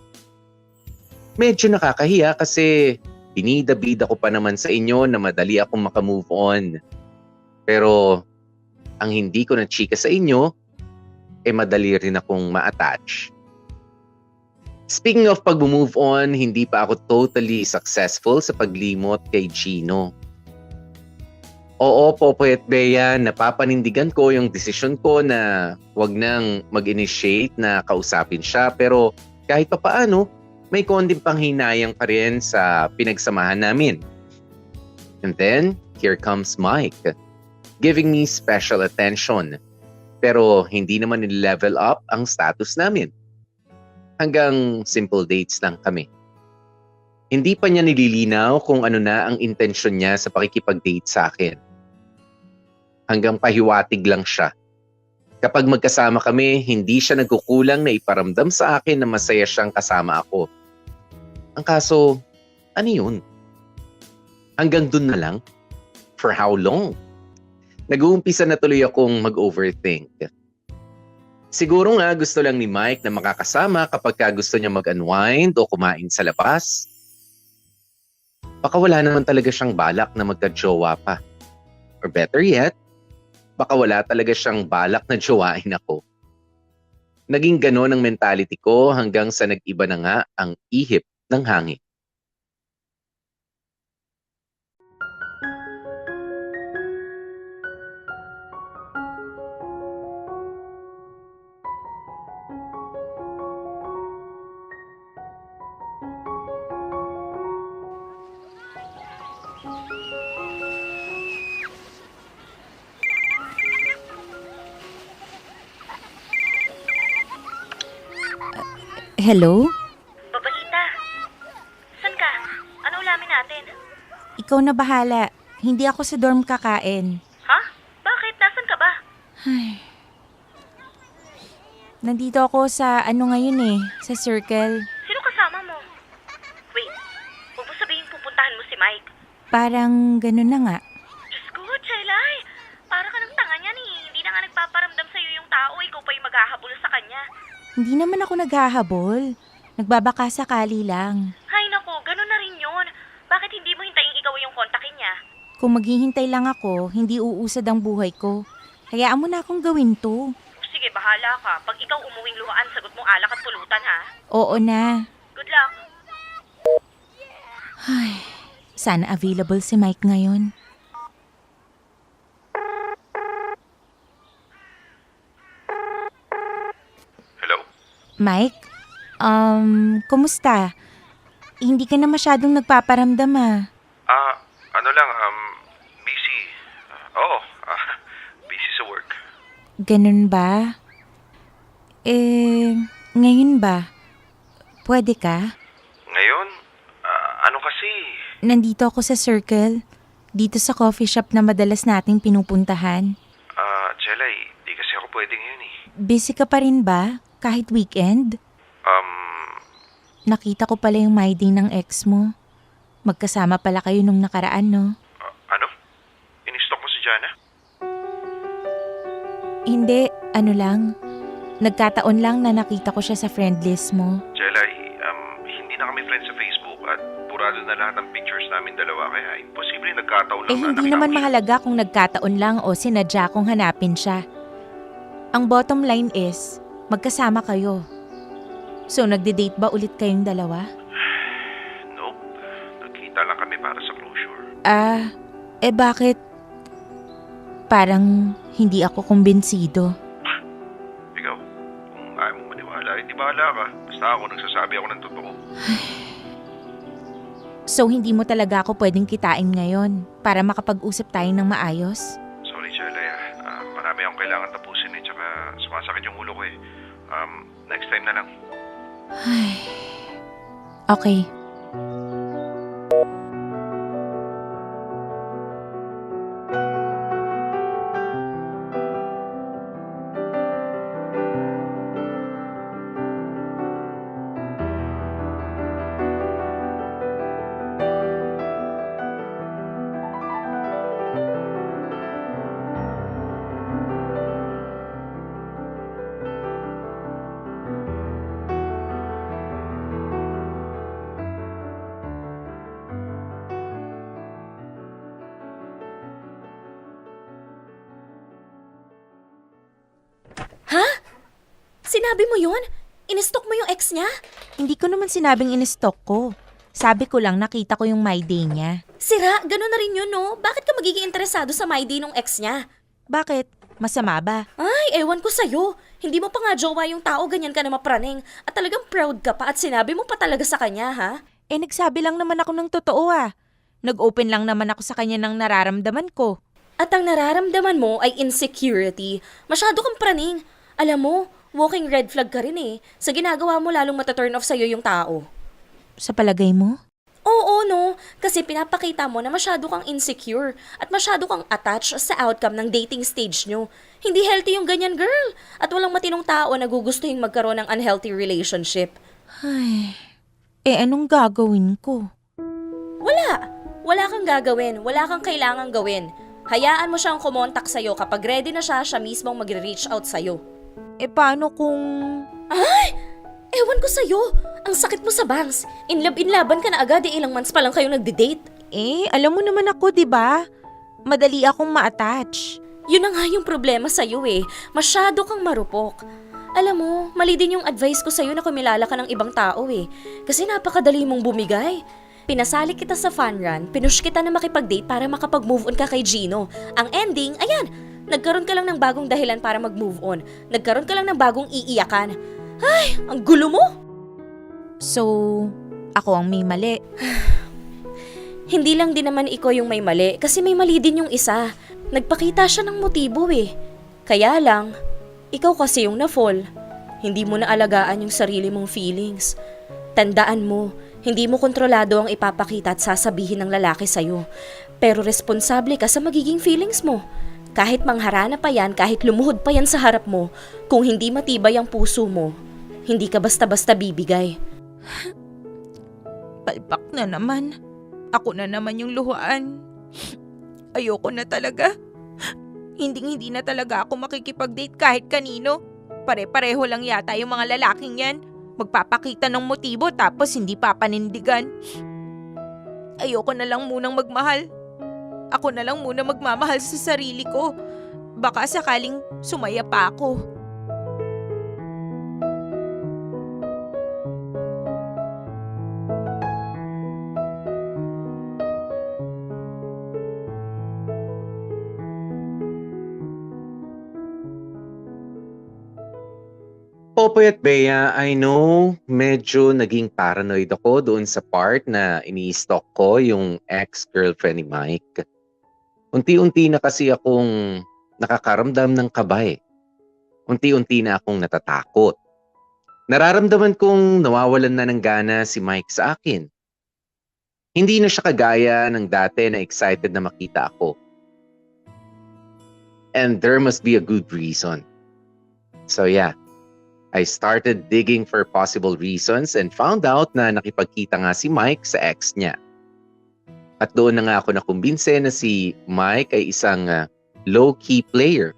Medyo nakakahiya kasi binida-bida ko pa naman sa inyo na madali akong makamove on. Pero ang hindi ko na chika sa inyo, madali rin akong ma-attach. Speaking of pag-move on, hindi pa ako totally successful sa paglimot kay Gino. Oo, Popoy at Bea, napapanindigan ko yung desisyon ko na wag nang mag-initiate na kausapin siya, pero kahit papaano, may konting panghinayang pa rin sa pinagsamahan namin. And then, here comes Mike, giving me special attention. Pero hindi naman ni-level up ang status namin. Hanggang simple dates lang kami. Hindi pa niya nililinaw kung ano na ang intensyon niya sa pakikipag-date sa akin. Hanggang pahiwatig lang siya. Kapag magkasama kami, hindi siya nagkukulang na iparamdam sa akin na masaya siyang kasama ako. Ang kaso, ano yun? Hanggang dun na lang? For how long? Nag-uumpisa na tuloy akong mag-overthink. Siguro nga gusto lang ni Mike na makakasama kapag gusto niya mag-unwind o kumain sa labas. Baka wala naman talaga siyang balak na magka-jowa pa. Or better yet, baka wala talaga siyang balak na jowain ako. Naging ganon ang mentality ko hanggang sa nag-iba na nga ang ihip ng hangin. Hello? Babalita. San ka? Ano ulamin natin? Ikaw na bahala. Hindi ako sa dorm kakain. Ha? Bakit? Nasaan ka ba? Nandito ako sa ngayon sa circle. Sino kasama mo? Wait, huwag mo sabihin pupuntahan mo si Mike. Parang ganun na nga. Diyos ko, Chelay. Para ka ng tanga niyan eh. Hindi na nga nagpaparamdam sa'yo yung tao. Ikaw pa yung maghahabol sa kanya. Hindi naman ako naghahabol. Nagbabaka sakali lang. Hay nako, ganun na rin yun. Bakit hindi mo hintayin ikaw yung kontakin niya? Kung maghihintay lang ako, hindi uusad ang buhay ko. Hayaan mo na akong gawin to. Sige, bahala ka. Pag ikaw umuwing luhaan, sagot mo alak at pulutan ha. Oo na. Good luck. Sana available si Mike ngayon. Hello? Mike? Kumusta? Hindi ka na masyadong nagpaparamdam Ano lang, busy. Busy sa work. Ganun ba? Ngayon ba? Pwede ka? Ngayon? Ano kasi? Nandito ako sa circle. Dito sa coffee shop na madalas nating pinupuntahan. Chelay, di kasi ako pwede ngayon eh. Busy ka pa rin ba? Kahit weekend? Nakita ko pala yung my day ng ex mo. Magkasama pala kayo nung nakaraan, no? Ano? In-stalk mo si Jana? Hindi, ano lang. Nagkataon lang na nakita ko siya sa friend list mo. Chelay, hindi na kami friends sa Facebook at purado na lahat ng pictures namin dalawa kaya imposible nagkataon lang na Hindi nakita naman ko siya. mahalaga kung nagkataon lang o sinadya kong hanapin siya. Ang bottom line is, magkasama kayo. So, nagde-date ba ulit kayong dalawa? Nope. Nagkita lang kami para sa closure. Bakit? Parang hindi ako kumbinsido. Ikaw, kung ayaw mo maniwala, di bahala ka. Basta ako nagsasabi ako ng totoo. So, hindi mo talaga ako pwedeng kitain ngayon para makapag-usap tayo ng maayos? Sorry, Chelay. Marami akong kailangan tapusin eh. Tsaka sumasakit yung ulo ko eh. Next time na lang. Okay. Sinabi mo yun? In-stalk mo yung ex niya? Hindi ko naman sinabing in-stalk ko. Sabi ko lang nakita ko yung my day niya. Sira, gano'n na rin yun, no? Bakit ka magiging interesado sa my day nung ex niya? Bakit? Masama ba? Ay, ewan ko sa'yo. Hindi mo pa nga jowa yung tao, ganyan ka na mapraning. At talagang proud ka pa at sinabi mo pa talaga sa kanya, ha? Nagsabi lang naman ako ng totoo Nag-open lang naman ako sa kanya ng nararamdaman ko. At ang nararamdaman mo ay insecurity. Masyado kang praning. Alam mo, walking red flag ka rin eh. Sa ginagawa mo lalong mataturn off sa'yo yung tao. Sa palagay mo? Oo, no. Kasi pinapakita mo na masyado kang insecure at masyado kang attached sa outcome ng dating stage nyo. Hindi healthy yung ganyan, girl. At walang matinong tao na gugustuhin magkaroon ng unhealthy relationship. Anong gagawin ko? Wala. Wala kang gagawin. Wala kang kailangang gawin. Hayaan mo siyang kumontak sa'yo. Kapag ready na siya, siya mismong magre-reach out sa'yo. Paano kung... Ewan ko sa'yo. Ang sakit mo sa bangs. In laban ka na agad. Ilang months pa lang kayo nagde-date. Alam mo naman ako, di ba? Madali akong ma-attach. Yun na nga yung problema sa'yo eh. Masyado kang marupok. Alam mo, mali din yung advice ko sa'yo na kumilala ka ng ibang tao eh. Kasi napakadali mong bumigay. Pinasali kita sa fun run, pinush kita na makipag-date para makapag-move on ka kay Gino. Ang ending, ayan, nagkaroon ka lang ng bagong dahilan para mag-move on. Nagkaroon ka lang ng bagong iiyakan. Ay, ang gulo mo! So, ako ang may mali. Hindi lang din naman ikaw yung may mali, kasi may mali din yung isa. Nagpakita siya ng motibo eh. Kaya lang, ikaw kasi yung na-fall. Hindi mo na alagaan yung sarili mong feelings. Tandaan mo, hindi mo kontrolado ang ipapakita at sasabihin ng lalaki sa'yo. Pero responsable ka sa magiging feelings mo. Kahit mangharana pa yan, kahit lumuhod pa yan sa harap mo, kung hindi matibay ang puso mo, hindi ka basta-basta bibigay. Palpak na naman. Ako na naman yung luhaan. Ayoko na talaga. Hindi na talaga ako makikipag-date kahit kanino. Pare-pareho lang yata yung mga lalaking yan. Magpapakita ng motibo tapos hindi papanindigan. Ayoko na lang munang magmahal. Ako na lang muna magmamahal sa sarili ko. Baka sakaling sumaya pa ako. Popoy at Bea, I know medyo naging paranoid ako doon sa part na ini-stalk ko yung ex-girlfriend ni Mike. Unti-unti na kasi akong nakakaramdam ng kaba eh. Unti-unti na akong natatakot. Nararamdaman kong nawawalan na ng gana si Mike sa akin. Hindi na siya kagaya ng dati na excited na makita ako. And there must be a good reason. So yeah, I started digging for possible reasons and found out na nakipagkita nga si Mike sa ex niya. At doon na nga ako nakumbinse na si Mike ay isang low-key player.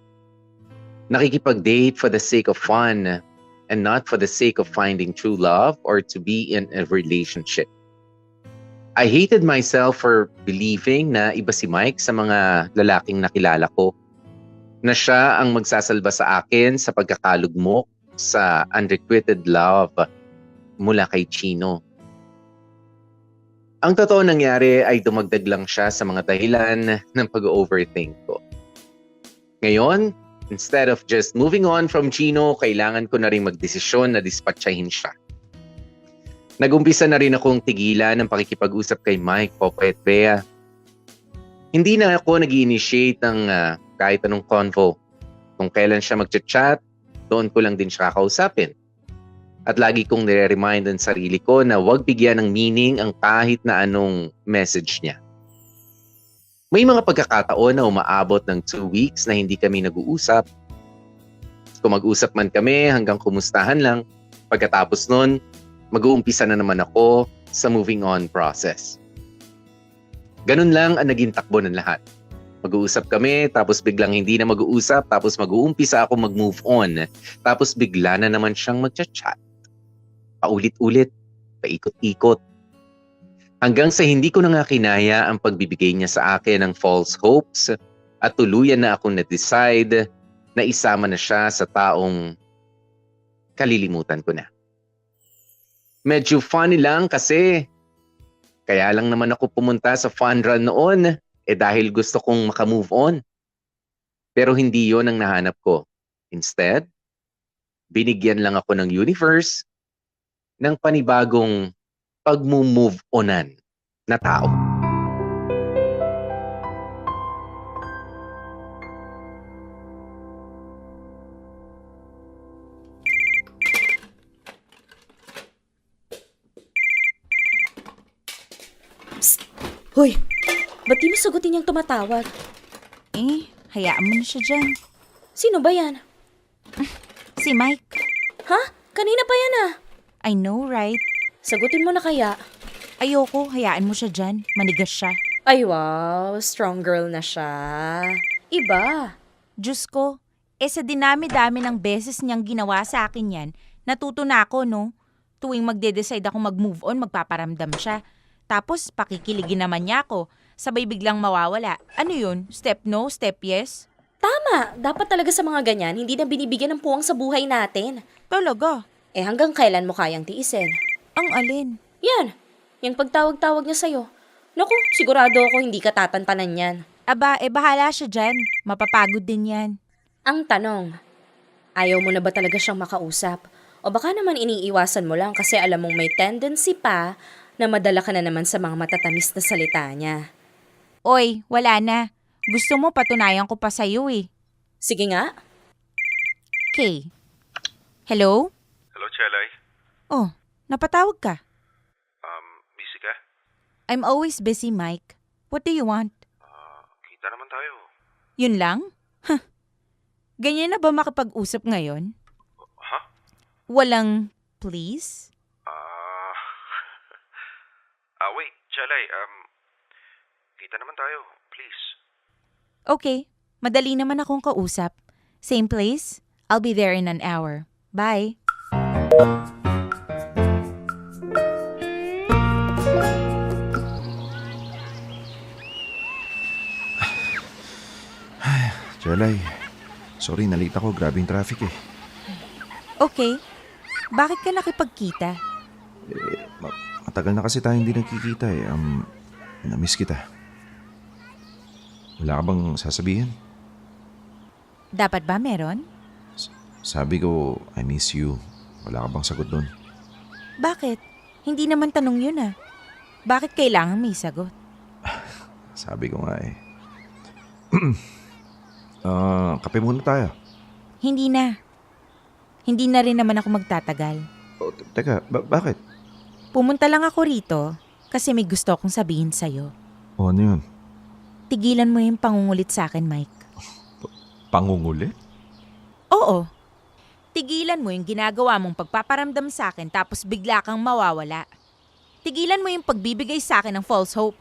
Nakikipag-date for the sake of fun and not for the sake of finding true love or to be in a relationship. I hated myself for believing na iba si Mike sa mga lalaking nakilala ko. Na siya ang magsasalba sa akin sa pagkakalugmok sa unrequited love mula kay Chino. Ang totoo nangyari ay dumagdag lang siya sa mga dahilan ng pag-overthink ko. Ngayon, instead of just moving on from Chino, kailangan ko na rin magdesisyon na dispatchahin siya. Nagumpisa na rin akong tigilan ng pakikipag-usap kay Mike, Popoy at Bea. Hindi na ako nag-i-initiate ng kahit anong convo. Kung kailan siya mag-chat, doon ko lang din siya kakausapin. At lagi kong nire-remind ang sarili ko na huwag bigyan ng meaning ang kahit na anong message niya. May mga pagkakataon na umaabot ng 2 weeks na hindi kami nag-uusap. Kung mag-usap man kami hanggang kumustahan lang, pagkatapos nun, mag-uumpisa na naman ako sa moving on process. Ganun lang ang naging takbo ng lahat. Mag-uusap kami, tapos biglang hindi na mag-uusap, tapos mag-uumpisa ako mag-move on, tapos bigla na naman siyang mag-chat. Paulit-ulit, paikot-ikot. Hanggang sa hindi ko na nga kinaya ang pagbibigay niya sa akin ng false hopes at tuluyan na akong na-decide na isama na siya sa taong kalilimutan ko na. Medyo funny lang kasi kaya lang naman ako pumunta sa fun run noon dahil gusto kong makamove on. Pero hindi yon ang nahanap ko. Instead, binigyan lang ako ng universe ng panibagong pag-move onan na tao. Psst! Hoy! Ba't di mo sagutin yung tumatawag? Hayaan mo na siya dyan. Sino ba yan? Si Mike. Ha? Kanina pa yan ah. I know, right? Sagutin mo na kaya. Ayoko, hayaan mo siya dyan. Manigas siya. Ay wow, strong girl na siya. Iba. Diyos ko, sa dinami-dami ng beses niyang ginawa sa akin yan, natuto na ako, no? Tuwing magde-decide ako mag-move on, magpaparamdam siya. Tapos, pakikiligin naman niya ako. Sabay biglang mawawala. Ano yun? Step no, step yes? Tama, dapat talaga sa mga ganyan, hindi na binibigyan ng puwang sa buhay natin. Talaga? Hanggang kailan mo kayang tiisin? Ang alin? Yan, yung pagtawag-tawag niya sa'yo. Naku, sigurado ako hindi ka tatantanan yan. Aba, bahala siya dyan. Mapapagod din yan. Ang tanong, ayaw mo na ba talaga siyang makausap? O baka naman iniiwasan mo lang kasi alam mong may tendency pa na madala ka na naman sa mga matatamis na salita niya. Oy, wala na. Gusto mo patunayan ko pa sa'yo eh. Sige nga. Okay. Hello? Hello, Chelay. Oh, napatawag ka. Busy ka? I'm always busy, Mike. What do you want? Kita naman tayo. Yun lang? Huh. Ganyan na ba makapag-usap ngayon? Ha? Walang please? Wait, Chelay. Kita naman tayo. Please. Okay, madali naman akong kausap. Same place? I'll be there in an hour. Bye. Chelay, sorry, nalita ko. Grabing traffic eh. Okay. Bakit ka nakipagkita? Matagal na kasi tayo hindi nagkikita eh. Namiss kita. Wala ka bang sasabihin? Dapat ba meron? Sabi ko, I miss you. Wala ka bang sagot doon? Bakit? Hindi naman tanong yun ah. Bakit kailangan may sagot? Sabi ko nga eh. Kape muna tayo. Hindi na. Hindi na rin naman ako magtatagal. Teka, bakit? Pumunta lang ako rito kasi may gusto akong sabihin sa'yo. Ano yun? Tigilan mo yung pangungulit sa akin, Mike. Pangungulit? Oo. Tigilan mo yung ginagawa mong pagpaparamdam sa akin tapos bigla kang mawawala. Tigilan mo yung pagbibigay sa akin ng false hope.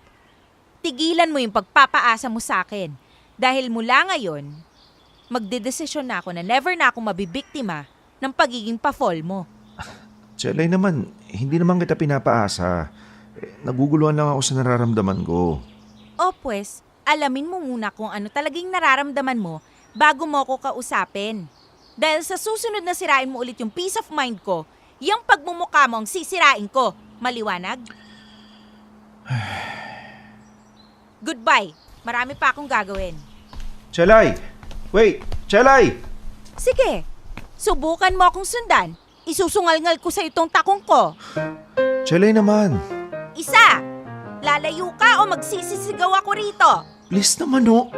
Tigilan mo yung pagpapaasa mo sa akin. Dahil mula ngayon, magdedesisyon na ako na never na ako mabibiktima ng pagiging pa-fall mo. Chelay naman, hindi naman kita pinapaasa. Naguguluhan lang ako sa nararamdaman ko. O pues, alamin mo muna kung ano talagang nararamdaman mo bago mo ako kausapin. Dahil sa susunod na sirain mo ulit yung peace of mind ko, yung pagmumukha mo ang sisirain ko. Maliwanag? Goodbye. Marami pa akong gagawin. Chelay! Wait! Chelay! Sige, subukan mo akong sundan. Isusungal-ngal ko sa itong takong ko. Chelay naman! Isa! Lalayo ka o magsisisigaw ako rito. Please naman oh!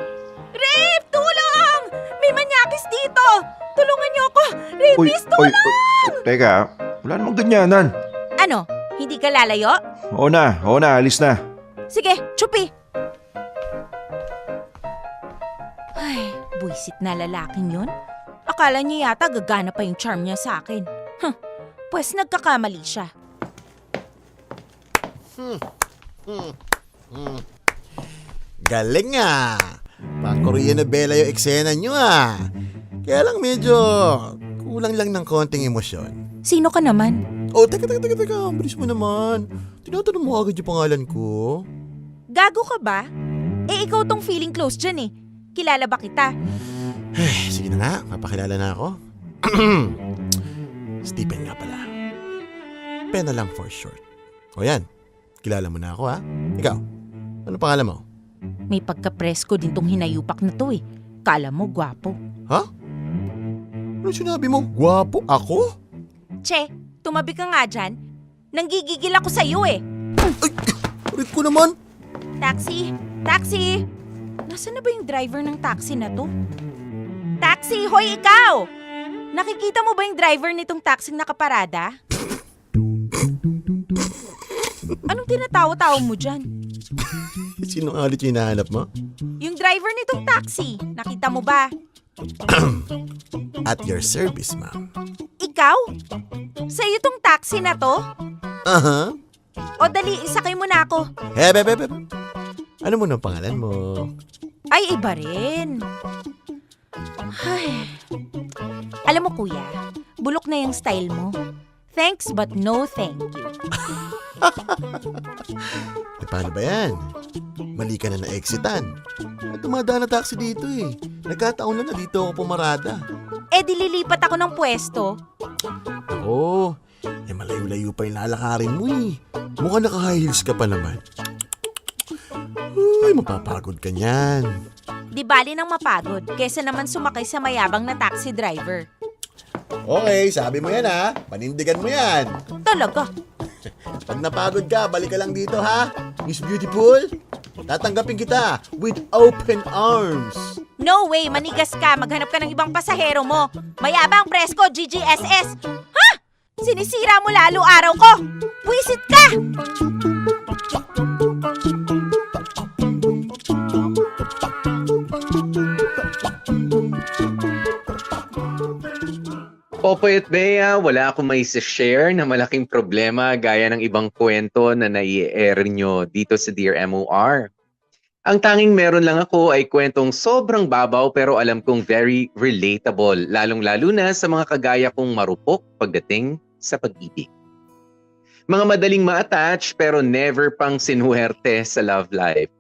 Rape! Tulong! May manyakis dito! Tulungan niyo ako! Rapist, tulong! Teka, wala namang ganyanan. Ano? Hindi ka lalayo? Oo na, alis na. Sige, chupi! Ay, buisit na lalaking yun. Akala niya yata gagana pa yung charm niya sa akin. Pues nagkakamali siya. Galing nga! Pang Korean novela yung eksena nyo ah. Kaya lang medyo kulang lang ng konting emosyon. Sino ka naman? Oh, teka. Bilis mo naman. Tinatanong mo agad yung pangalan ko. Gago ka ba? Eh ikaw tong feeling close dyan eh. Kilala ba kita? Ay, sige na nga. Mapakilala na ako. Stephen nga pala. Pena lang for short. O yan. Kilala mo na ako ha. Ikaw, ano pangalan mo? May pagka-presko din tong hinayupak na to eh. Kala mo gwapo. Ha? Ano sinabi mo? Gwapo? Ako? Che, tumabi ka nga dyan. Nanggigigil ako sa'yo eh. Ay! Ulit ko naman! Taxi! Taxi! Nasaan na ba yung driver ng taxi na to? Taxi! Hoy, ikaw! Nakikita mo ba yung driver nitong taxing nakaparada? Anong tinatawa-tawa mo dyan? Sinong alit yung hinahanap mo? Yung driver nitong taxi, nakita mo ba? At your service, ma'am. Ikaw? Sa'yo tong taxi na to? Aha. O dali, isakay mo na ako. Bebe. Ano mo nang pangalan mo? Ay, iba rin. Ay. Alam mo kuya, bulok na yung style mo. Thanks but no thank you. E paano ba yan? Mali ka na na-exitan. At dumadaan na taxi dito eh. Nagkataon na dito ako pumarada. Eh, dililipat ako ng pwesto. Oo. Eh malayo-layo pa yung lalakarin mo eh. Mukhang naka-high heels ka pa naman. Uy, mapapagod ka niyan. Di bali nang mapagod, kesa naman sumakay sa mayabang na taxi driver. Okay, sabi mo yan ha. Panindigan mo yan. Talaga? Pag napagod ka, balik ka lang dito ha. Miss Beautiful, tatanggapin kita with open arms. No way, manigas ka. Maghanap ka ng ibang pasahero mo. Mayabang, presko, GGSS. Ha? Sinisira mo lalo araw ko. Buisit ka! Popoy at Bea, wala akong may share na malaking problema gaya ng ibang kwento na nai-air nyo dito sa Dear MOR. Ang tanging meron lang ako ay kwentong sobrang babaw pero alam kong very relatable, lalong-lalo na sa mga kagaya kong marupok pagdating sa pag-ibig. Mga madaling ma-attach pero never pang sinuwerte sa love life.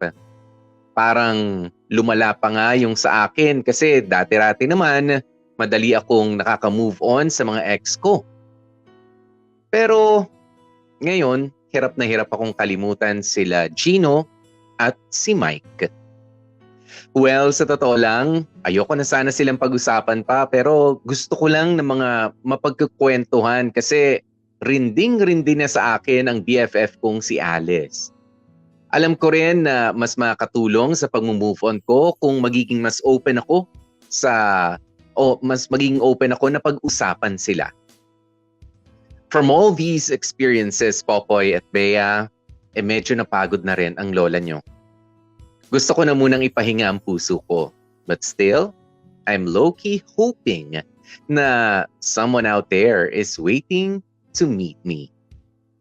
Parang lumala pa nga yung sa akin kasi dati-rati naman madali akong nakaka-move on sa mga ex ko. Pero ngayon, hirap na hirap akong kalimutan sila Gino at si Mike. Well, sa totoo lang, ayoko na sana silang pag-usapan pa pero gusto ko lang ng mga mapagkukwentuhan kasi rinding-rindi na sa akin ang BFF kong si Alice. Alam ko rin na mas makatulong sa pag-move on ko kung magiging mas open ako mas magiging open ako na pag-usapan sila. From all these experiences, Popoy at Bea, medyo napagod na rin ang lola nyo. Gusto ko na munang ipahinga ang puso ko. But still, I'm low-key hoping na someone out there is waiting to meet me.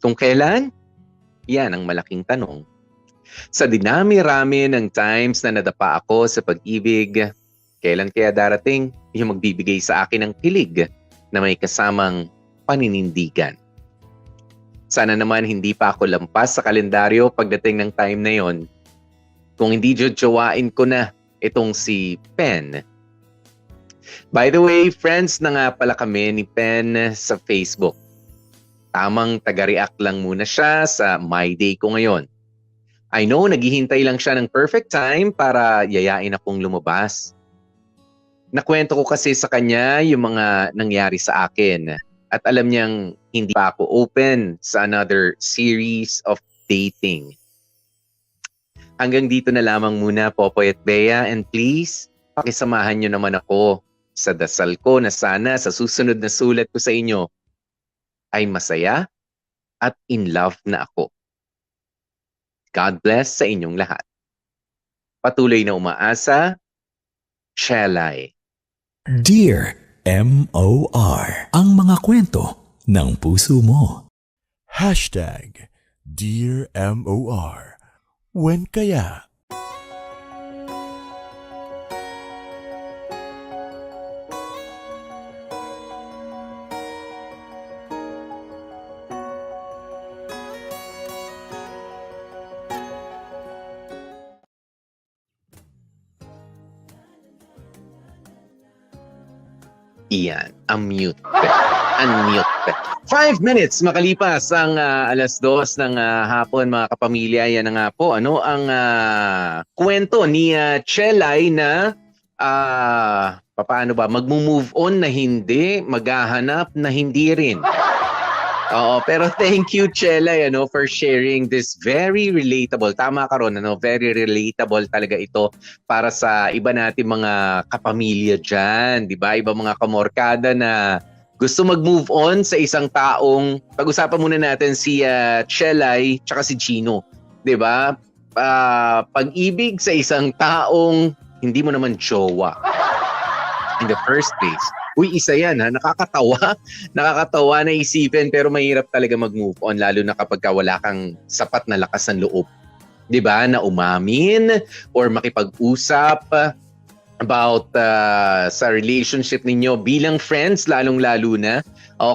Kung kailan? Yan ang malaking tanong. Sa dinami-rami ng times na nadapa ako sa pag-ibig, kailan kaya darating yung magbibigay sa akin ng kilig na may kasamang paninindigan? Sana naman hindi pa ako lampas sa kalendaryo pagdating ng time na yon. Kung hindi jojowain ko na itong si Pen. By the way, friends na nga pala kami ni Pen sa Facebook. Tamang taga-react lang muna siya sa My Day ko ngayon. I know, naghihintay lang siya ng perfect time para yayain akong lumabas. Nakwento ko kasi sa kanya yung mga nangyari sa akin at alam niyang hindi pa ako open sa another series of dating. Hanggang dito na lamang muna, Popoy at Bea, and please, pakisamahan niyo naman ako sa dasal ko na sana sa susunod na sulat ko sa inyo ay masaya at in love na ako. God bless sa inyong lahat. Patuloy na umaasa, Chelay. Dear MOR, ang mga kwento ng puso mo. Dear MOR, when kaya? Iyan, unmute. Unmute. 5 minutes makalipas ang alas 2 ng hapon, mga kapamilya. Yan na nga po, ang kwento ni Chelay na paano ba, magmo-move on na hindi, maghahanap na hindi rin. Oo, pero thank you, Chelay, for sharing this very relatable. Tama ka ron, very relatable talaga ito para sa iba natin mga kapamilya dyan, di ba? Iba mga kamorkada na gusto mag-move on sa isang taong, pag-usapan muna natin si Chelay tsaka si Gino, di ba? Pag-ibig sa isang taong hindi mo naman jowa in the first place. Uy, isa yan nakakatawa. Nakakatawa na isipin pero mahirap talaga mag-move on lalo na kapag wala kang sapat na lakas ng loob. 'Di ba? Na umamin or makipag-usap about sa relationship ninyo bilang friends lalong-lalo na.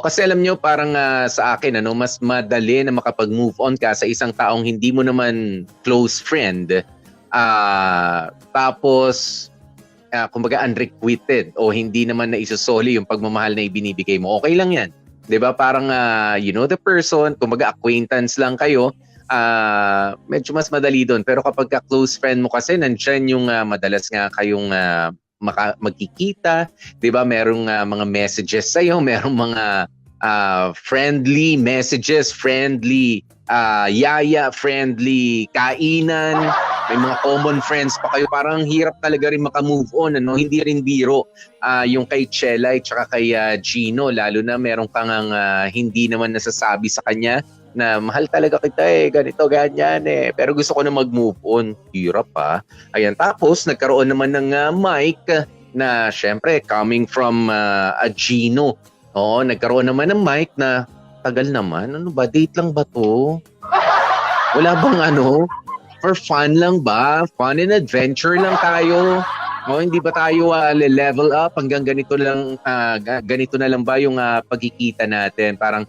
Kasi alam nyo parang sa akin mas madali na makapag-move on ka sa isang taong hindi mo naman close friend. Tapos kumbaga unrequited o hindi naman na isusoli yung pagmamahal na ibinibigay mo, okay lang yan. 'Di ba? Parang you know the person, kumbaga acquaintance lang kayo, medyo mas madali doon. Pero kapag close friend mo kasi, nandiyan yung madalas nga kayong magkikita, 'di ba? Merong mga messages sa iyo, merong mga friendly messages, friendly yaya, friendly kainan, may mga common friends pa kayo, parang hirap talaga rin makamove on, ano? Hindi rin biro yung kay Chelay tsaka kay Gino, lalo na meron kang hindi naman nasasabi sa kanya na mahal talaga kita ganito, ganyan pero gusto ko na mag-move on. Hirap pa. Ayan, tapos nagkaroon naman ng Mike na syempre coming from a Gino. Oo, nagkaroon naman ng Mike na tagal naman. Ano ba? Date lang ba to? Wala bang for fun lang ba? Fun and adventure lang tayo. O hindi ba tayo level up hanggang ganito lang ganito na lang ba yung pagkikita natin? Parang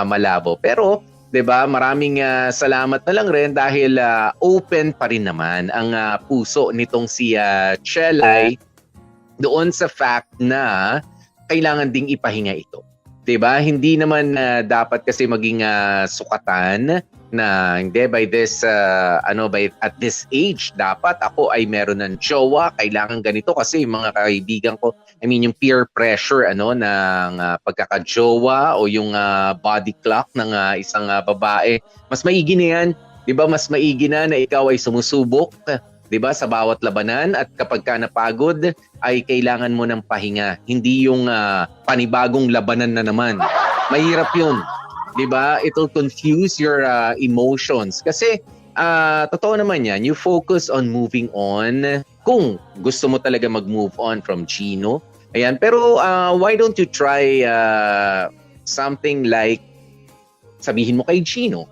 malabo. Pero 'di ba, maraming salamat na lang rin dahil open pa rin naman ang puso nitong si Chelay doon sa fact na kailangan ding ipahinga ito. 'Di ba? Hindi naman dapat kasi maging sukatan na hindi by this at this age dapat ako ay meron ng jowa, kailangan ganito kasi yung mga kaibigan ko, I mean yung peer pressure ng pagkakajowa o yung body clock ng isang babae. Mas maigi na yan, 'di ba? Mas maigi na ikaw ay sumusubok, 'di ba, sa bawat labanan at kapag ka napagod ay kailangan mo ng pahinga. Hindi yung panibagong labanan na naman. Mahirap 'yun. 'Di ba? It'll confuse your emotions kasi totoo naman 'yan. You focus on moving on kung gusto mo talaga mag-move on from Gino. Ayan, pero why don't you try something like sabihin mo kay Gino,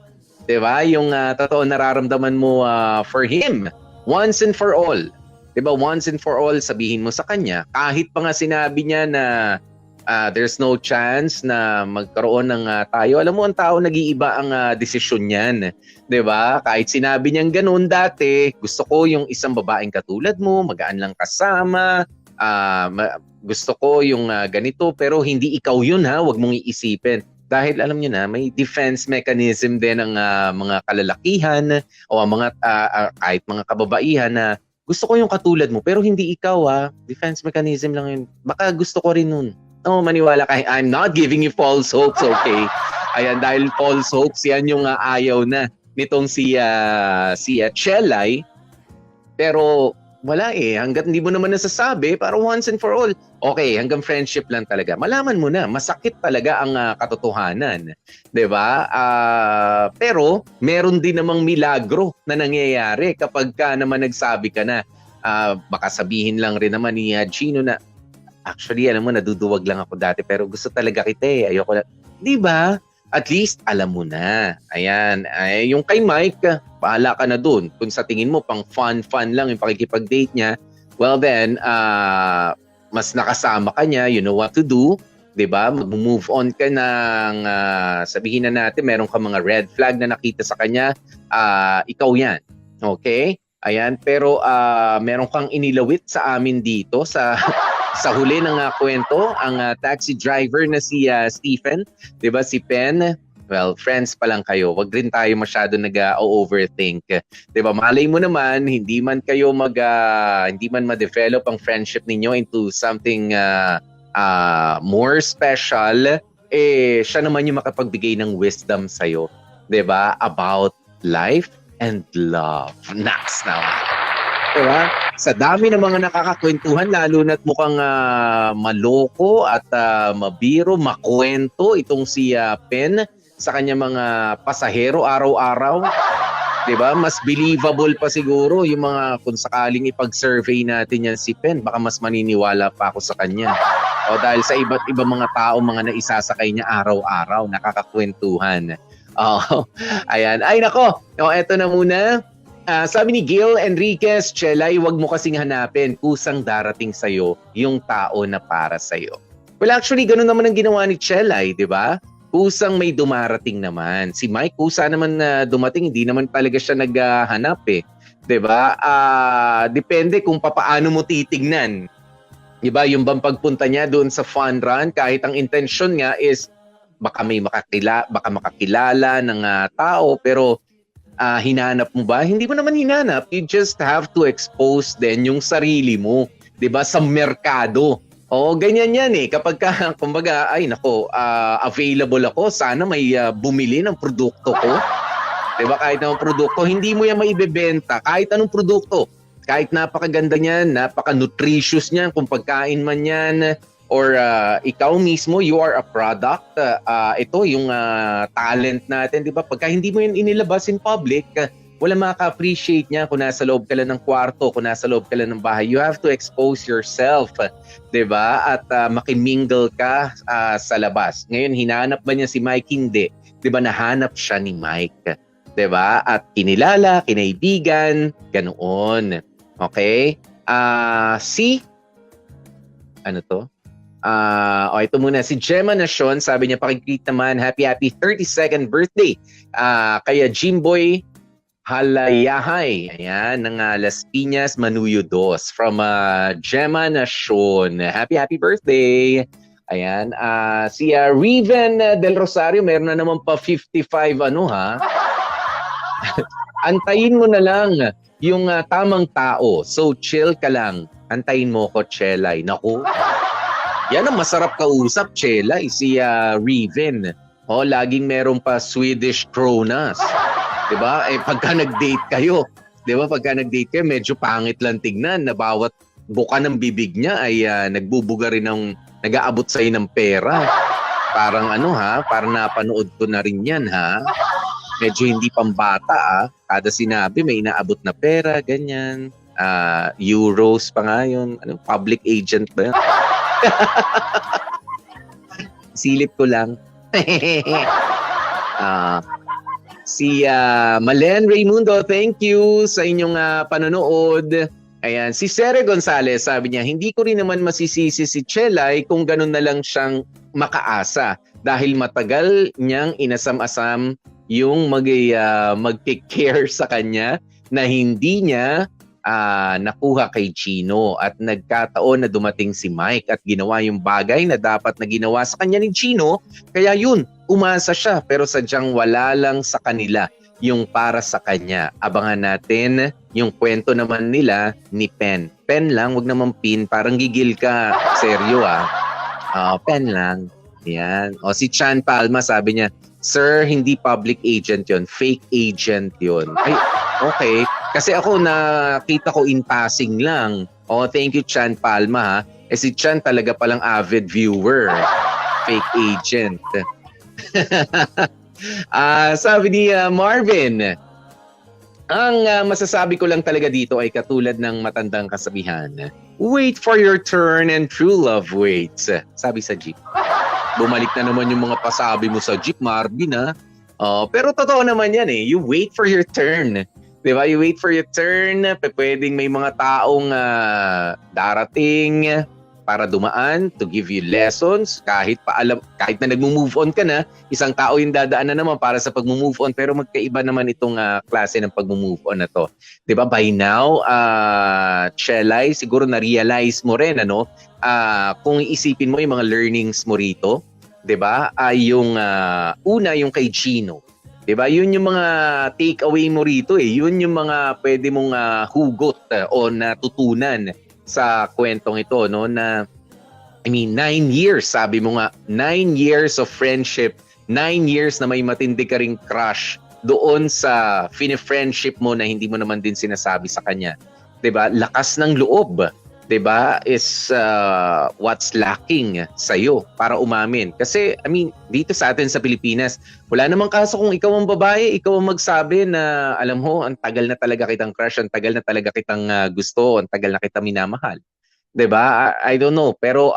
'di ba? Yung totoo nararamdaman mo for him. Once and for all. 'Di ba? Once and for all sabihin mo sa kanya. Kahit pa nga sinabi niya na there's no chance na magkaroon ng tayo. Alam mo, ang tao nag-iiba ang desisyon niyan. 'Di ba? Kahit sinabi niyang ganoon dati, gusto ko yung isang babaeng katulad mo, magaan lang kasama, gusto ko yung ganito, pero hindi ikaw yun wag mong iisipin. Dahil alam niyo na, may defense mechanism din ng mga kalalakihan o ang mga kahit mga kababaihan na gusto ko yung katulad mo pero hindi ikaw defense mechanism lang yun. Baka gusto ko rin nun. Maniwala ka. I'm not giving you false hopes, okay? Ayan, dahil false hopes, yan yung ayaw na nitong si Chelay. Pero wala hanggat hindi mo naman nasasabi, para once and for all, okay, hanggang friendship lang talaga. Malaman mo na, masakit talaga ang katotohanan. 'Di ba? Pero meron din namang milagro na nangyayari kapag ka naman nagsabi ka na. Baka sabihin lang rin naman ni Gino na, actually, alam mo, naduduwag lang ako dati pero gusto talaga kita ayoko na. 'Di ba? At least alam mo na. Ayan. Yung kay Mike, bahala ka na dun. Kung sa tingin mo pang fun lang yung pakikipag-date niya, well then, mas nakasama ka niya, you know what to do. 'Di ba? Mag-move on ka ng sabihin na natin meron ka mga red flag na nakita sa kanya, ikaw 'yan. Okay? Ayan, pero meron kang inilawit sa amin dito sa sa huli ng kwento, ang taxi driver na si Stephen, 'di ba, si Pen. Well, friends pa lang kayo. Wag rin tayo masyado nag-overthink. 'Di ba? Malay mo naman hindi man kayo hindi man ma-develop ang friendship ninyo into something more special, siya naman yung makapagbigay ng wisdom sa'yo, 'di ba? About life and love. Next now. Diba? Sa dami ng mga nakakakwentuhan, lalo na't mukhang maloko at mabiro, makwento itong si Pen sa kanya mga pasahero araw-araw. Diba? Mas believable pa siguro yung mga kung sakaling ipag-survey natin yan si Pen, baka mas maniniwala pa ako sa kanya. O dahil sa iba't ibang mga tao, mga naisasakay niya araw-araw, nakakakwentuhan. Ayan. Ay nako, eto na muna. Sabi ni Gil Enriquez, Chelay, wag mo kasing hanapin, kusang darating sa'yo yung tao na para sa'yo. Well, actually, ganun naman ang ginawa ni Chelay, di ba? Kusang may dumarating naman. Si Mike, kusa naman na dumating, hindi naman talaga siya naghanap di ba? Depende kung papaano mo titignan. Di ba? Yung bang pagpunta niya doon sa fun run, kahit ang intention nga is baka makakilala ng tao, pero hinanap mo ba? Hindi mo naman hinanap. You just have to expose din yung sarili mo, 'di ba, sa merkado. Ganyan yan kapag kumbaga, ay nako, available ako, sana may bumili ng produkto ko. Diba? Kahit anong produkto, hindi mo yan maibebenta. Kahit anong produkto. Kahit napakaganda niyan, napaka-nutritious niyan, kung pagkain man yan, or ikaw mismo, you are a product. Ito, yung talent natin, di ba? Pagka hindi mo yan inilabas in public, wala makaka-appreciate niya kung nasa loob ka lang ng kwarto, kung nasa loob ka lang ng bahay. You have to expose yourself, di ba? At makimingle ka sa labas. Ngayon, hinanap ba niya si Mike? Hindi. Di ba, nahanap siya ni Mike. Di ba? At kinilala, kinaibigan, ganoon. Okay? Ano to? Ito muna. Si Gemma Nation, sabi niya, pakikita naman, happy 32nd birthday. Kaya Jimboy Halayahay. Ayan, ng Las Piñas, Manuyo 2. From Gemma Nation. Happy birthday. Ayan. Si Riven Del Rosario, meron na naman pa 55 Antayin mo na lang yung tamang tao. So chill ka lang. Antayin mo ko, Chelay. Naku. Yan ang masarap kausap, Chelay. Si Riven. Laging meron pa Swedish Kronas. Diba? Pagka nag-date kayo, diba? Pagka nag-date kayo, medyo pangit lang tignan na bawat buka ng bibig niya ay nagbubuga rin ng nag-aabot sa'yo ng pera. Parang parang napanood ko na rin yan, ha? Medyo hindi pambata, Kada sinabi may inaabot na pera, ganyan. Euros pa nga yun. Public agent ba yun? Silip ko lang. Si Malen Raimundo, thank you sa inyong panonood. Ayan, si Sere Gonzalez, sabi niya, hindi ko rin naman masisisi si Chelay kung ganun na lang siyang makaasa dahil matagal niyang inasam-asam yung mag-care sa kanya na hindi niya nakuha kay Gino at nagkataon na dumating si Mike at ginawa yung bagay na dapat na ginawa sa kanya ni Gino. Kaya yun, umasa siya pero sadyang wala lang sa kanila yung para sa kanya. Abangan natin yung kwento naman nila ni Pen. Pen lang, wag naman Pin. Parang gigil ka. Seryo Pen lang. Yan. Si Chan Palma sabi niya, Sir, hindi public agent yon, fake agent yon. Ay, okay. Kasi ako nakita ko in passing lang. Thank you Chan Palma, ha. Si Chan talaga palang avid viewer. Fake agent. Sabi ni Marvin, ang masasabi ko lang talaga dito ay katulad ng matandang kasabihan. Wait for your turn and true love waits. Sabi sa jeep. Bumalik na naman yung mga pasabi mo sa jeep, Marvin, ha? Pero totoo naman yan, You wait for your turn. Diba? You wait for your turn. Pwedeng may mga taong darating para dumaan to give you lessons. Kahit na nag-move on ka na, isang tao yung dadaan na naman para sa pag-move on. Pero magkaiba naman itong klase ng pag-move on na to. Diba? By now, Chelay, siguro na-realize mo rin, kung iisipin mo yung mga learnings mo rito, 'di ba? Yung una yung kay Gino. 'Di ba? Yun yung mga take away mo rito Yun yung mga pwede mong hugot o natutunan sa kwentong ito, na 9 years, sabi mo nga, 9 years of friendship, 9 years na may matindi ka ring crush doon sa friendship mo na hindi mo naman din sinasabi sa kanya. 'Di ba? Lakas ng loob. 'Di ba, is what's lacking sa'yo para umamin. Kasi, dito sa atin sa Pilipinas, wala namang kaso kung ikaw ang babae, ikaw ang magsabi na, alam mo, ang tagal na talaga kitang crush, ang tagal na talaga kitang gusto, ang tagal na kita minamahal. 'Di ba? I don't know, pero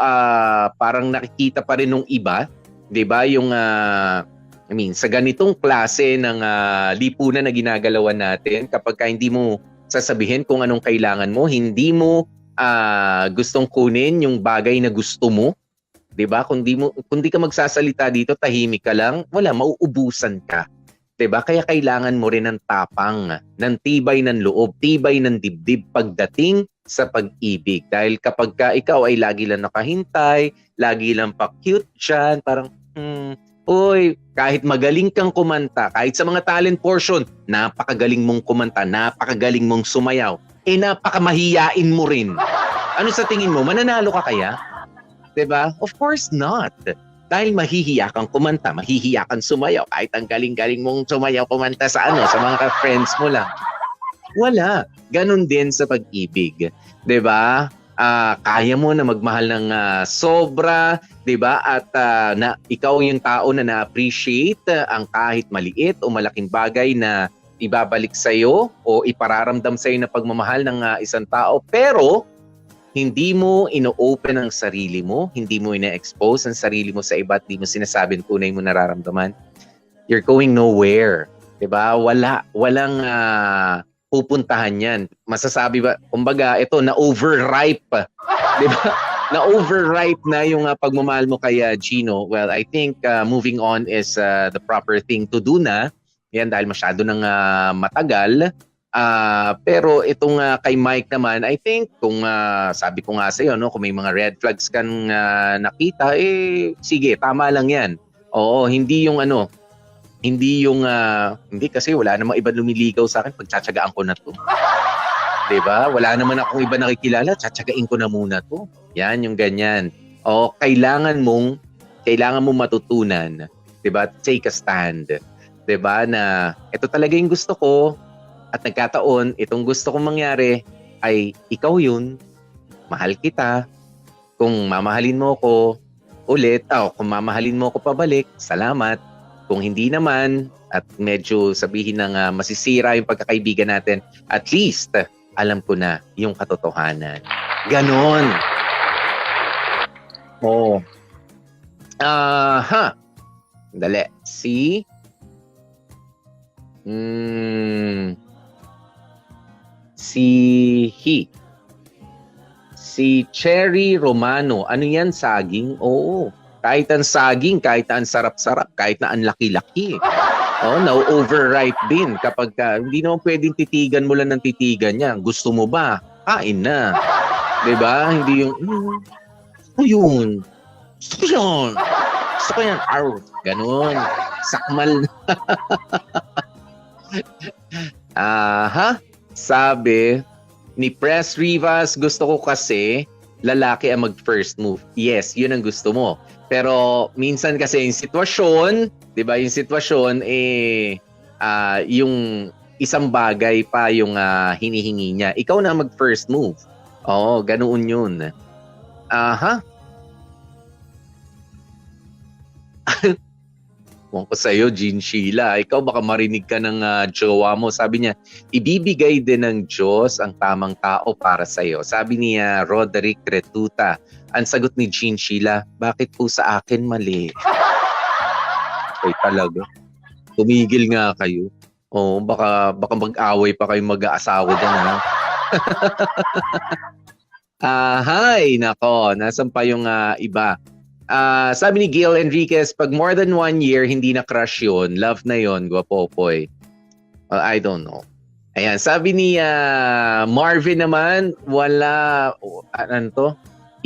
parang nakikita pa rin nung iba, 'di ba, yung sa ganitong klase ng lipunan na ginagalawan natin, kapag hindi mo sasabihin kung anong kailangan mo, hindi mo gustong kunin yung bagay na gusto mo, 'di ba? Kung di ka magsasalita dito, tahimik ka lang, wala, mauubusan ka. 'Di ba? Kaya kailangan mo rin ng tapang, ng tibay ng loob, tibay ng dibdib pagdating sa pag-ibig. Dahil kapag ikaw ay lagi lang nakahintay, lagi lang pa-cute diyan, parang kahit magaling kang kumanta, kahit sa mga talent portion, napakagaling mong kumanta, napakagaling mong sumayaw, napakamahiyain mo rin. Ano sa tingin mo? Mananalo ka kaya? 'Di ba? Of course not. Dahil mahihiya kang kumanta, mahihiya kang sumayaw, kahit ang galing-galing mong sumayaw kumanta sa sa mga friends mo lang. Wala. Ganon din sa pag-ibig. 'Di ba? Kaya mo na magmahal ng sobra, 'di ba? At na ikaw yung tao na na-appreciate ang kahit maliit o malaking bagay na ibabalik sa iyo o ipararamdam sa iyo na pagmamahal ng isang tao, pero hindi mo ino-open ang sarili mo, hindi mo ina-expose ang sarili mo sa iba at hindi mo sinasabi ang tunay mo nararamdaman, you're going nowhere. 'Di ba? Walang pupuntahan yan. Masasabi ba, kumbaga, ito, na-overripe. Di ba? Na-overripe na yung pagmamahal mo kay Gino. Well, I think moving on is the proper thing to do na. Yan, dahil masyado nang matagal. Pero itong kay Mike naman, I think, kung sabi ko nga sa'yo, no, kung may mga red flags kang nakita, sige, tama lang yan. Oo, hindi yung hindi kasi wala namang iba lumiligaw sa akin, pagtsatsagaan ko na to. 'Di ba? Wala naman akong iba nakikilala, tsatsagain ko na muna to. Yan yung ganyan. O kailangan mong matutunan, 'di ba? Take a stand. 'Di ba? Na ito talaga yung gusto ko at nagkataon itong gusto kong mangyari ay ikaw yun. Mahal kita. Kung mamahalin mo ko ulit, kung mamahalin mo ko pabalik, salamat. Kung hindi naman, at medyo sabihin ng masisira yung pagkakaibigan natin, at least, alam ko na yung katotohanan. Ganon. Oh. Dali. Si Cherry Romano. Ano yan, saging? Oo. Kahit ang saging, kahit ang sarap-sarap, kahit na ang laki-laki. Na-overripe din kapag hindi naman pwedeng titigan mo lang ng titigan niya. Gusto mo ba? Kain na. 'Di ba? Hindi yung yun. Gusto ko yun. Gusto ko yan. Ganon. Sakmal. Sabi ni Press Rivas, gusto ko kasi lalaki ang mag-first move. Yes, yun ang gusto mo. Pero minsan kasi yung sitwasyon, 'di ba? Yung sitwasyon yung isang bagay pa yung hinihingi niya. Ikaw na mag-first move. Oo, ganoon 'yun. Huwag ko sa'yo, Jean Sheila. Ikaw baka marinig ka ng jowa mo. Sabi niya, ibibigay din ng Diyos ang tamang tao para sa'yo. Sabi niya, Roderick Retuta. Ang sagot ni Jean Sheila, bakit po sa akin mali? Ay talaga. Tumigil nga kayo. Baka mag-away pa kayo mag-aasawa dyan, ha? Hi, nako. Nasaan pa yung iba? Sabi ni Gil Enriquez, pag more than 1 year, hindi na crush yun. Love na yun, Guapopoy. I don't know. Ayan, sabi ni Marvin naman, wala, ano to?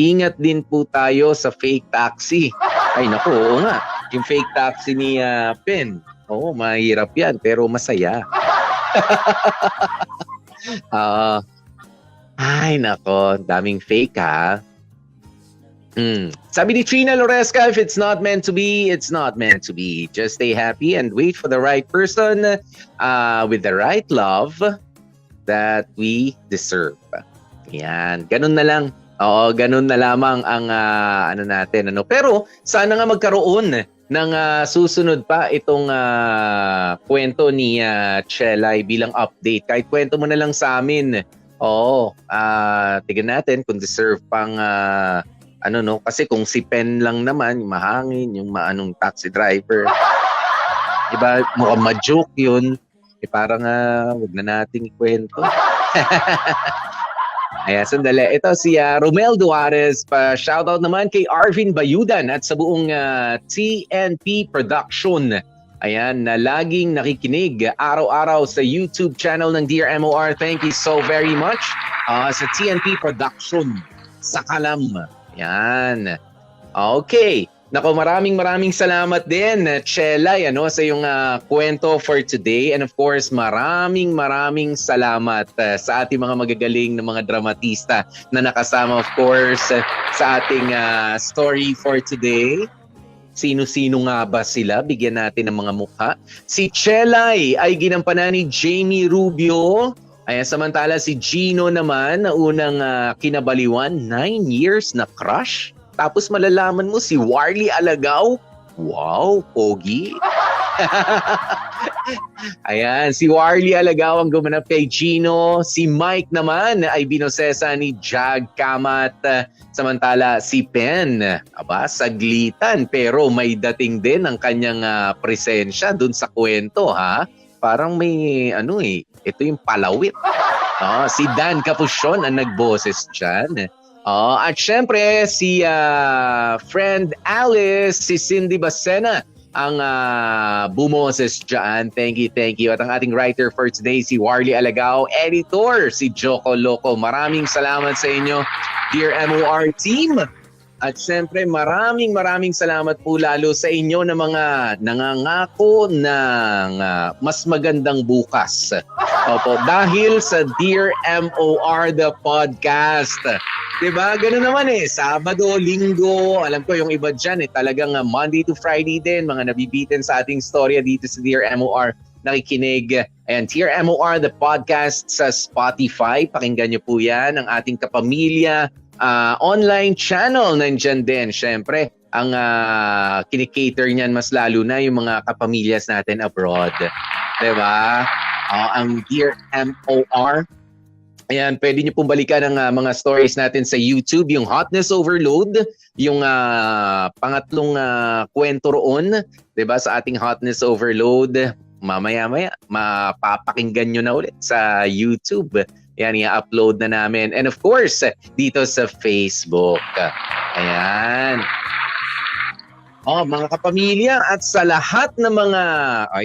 Ingat din po tayo sa fake taxi. Ay naku, oo nga. Yung fake taxi ni Pen. Oo, mahirap yan, pero masaya. Ay nako, daming fake ha. Sabi ni Trina Loresca, if it's not meant to be, it's not meant to be. Just stay happy and wait for the right person with the right love that we deserve. Yan, ganun na lang. Oo, ganun na lamang ang ano natin. Pero sana nga magkaroon ng susunod pa itong kwento ni Chelay bilang update. Kahit kwento mo na lang sa amin. Oo, tignan natin kung deserve pang kasi kung si Pen lang naman, yung mahangin, yung maanong taxi driver. Diba, mukhang ma-joke yun. Parang wag na nating ikwento. Ayan, sandali. Ito si Romel Duarez. Pa-shoutout naman kay Arvin Bayudan at sa buong TNP Production. Ayan, na laging nakikinig araw-araw sa YouTube channel ng Dear MOR. Thank you so very much sa TNP Production sa Kalam. Yan. Okay. Nako, maraming salamat din, Chelay, sa iyong kwento for today. And of course, maraming salamat sa ating mga magagaling na mga dramatista na nakasama, of course, sa ating story for today. Sino-sino nga ba sila? Bigyan natin ng mga mukha. Si Chelay ay ginampanan ni Jamie Rubio. Ayan, samantala si Gino naman na unang kinabaliwan, 9 years na crush. Tapos malalaman mo si Warlie Alagaw. Wow, pogi. Ayan, si Warlie Alagaw ang gumanap kay Gino. Si Mike naman ay binosesa ni Jag Kamat. Samantala si Pen, saglitan pero may dating din ang kanyang presensya dun sa kwento, ha? Parang may ito yung palawit. Si Dan Capuchon ang nagboses dyan. At syempre si friend Alice, si Cindy Bacena ang bumoses dyan. Thank you. At ang ating writer for today, si Warlie Alagaw. Editor, si Joko Loco. Maraming salamat sa inyo, dear MOR team. At syempre, maraming salamat po lalo sa inyo na mga nangangako ng mas magandang bukas. Opo, dahil sa Dear MOR the podcast. Diba? Ganun naman Sabado, Linggo. Alam ko yung iba dyan talagang Monday to Friday din. Mga nabibitin sa ating storya dito sa Dear MOR. Nakikinig. And Dear MOR the podcast sa Spotify. Pakinggan nyo po yan. Ang ating kapamilya online channel nandyan din. Siyempre, ang kinikater niyan mas lalo na yung mga kapamilyas natin abroad. Diba? Ang Dear MOR. Ayan, pwede niyo pong balikan ang mga stories natin sa YouTube. Yung Hotness Overload, yung pangatlong kwento roon. Diba? Sa ating Hotness Overload. Mamaya-maya, mapapakinggan nyo na ulit sa YouTube. Yan, i-upload na namin. And of course, dito sa Facebook. Ayan. Mga kapamilya at sa lahat ng mga...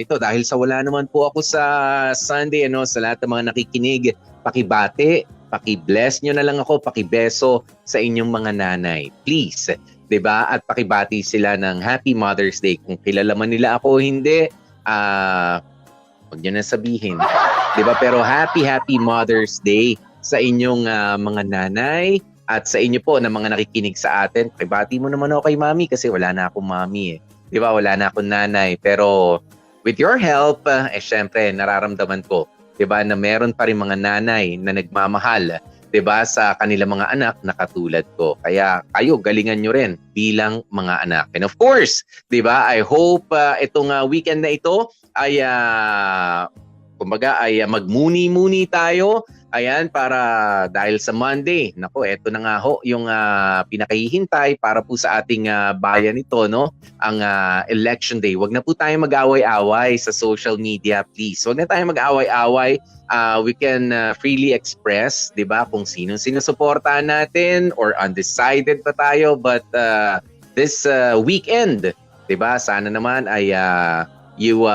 ito, dahil sa wala naman po ako sa Sunday, sa lahat ng mga nakikinig, pakibate, pakibless nyo na lang ako, pakibeso sa inyong mga nanay. Please. 'Di ba? At pakibati sila ng Happy Mother's Day. Kung kilala man nila ako o hindi, huwag nyo na sabihin. 'Di ba? Pero happy Mother's Day sa inyong mga nanay at sa inyo po na mga nakikinig sa atin. Pakibati mo naman ako kay Mami kasi wala na akong Mami 'Di ba? Wala na akong nanay. Pero with your help, syempre, nararamdaman ko, 'di ba, na meron pa rin mga nanay na nagmamahal, 'di ba, sa kanilang mga anak na katulad ko. Kaya kayo, galingan nyo rin bilang mga anak. And of course, 'di ba, I hope itong weekend na ito ay kumbaga ay magmuni-muni tayo. Ayan, para dahil sa Monday, nako, eto na nga ho yung pinakahihintay para po sa ating bayan ito, no? Ang election day. Huwag na po tayo mag-away-away sa social media, please. Huwag na tayo mag-away-away. We can freely express, 'di ba, kung sino suportahan natin or undecided pa tayo, but this weekend, 'di ba, sana naman ay you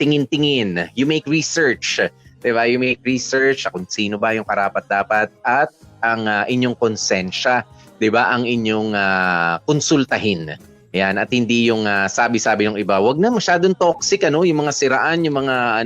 tingin-tingin, you make research, 'di ba? You make research kung sino ba yung karapat-dapat at ang inyong konsensya, 'di ba? Ang inyong konsultahin. Yan, at hindi yung sabi-sabi ng iba. Wag na masyadong toxic, yung mga siraan, yung mga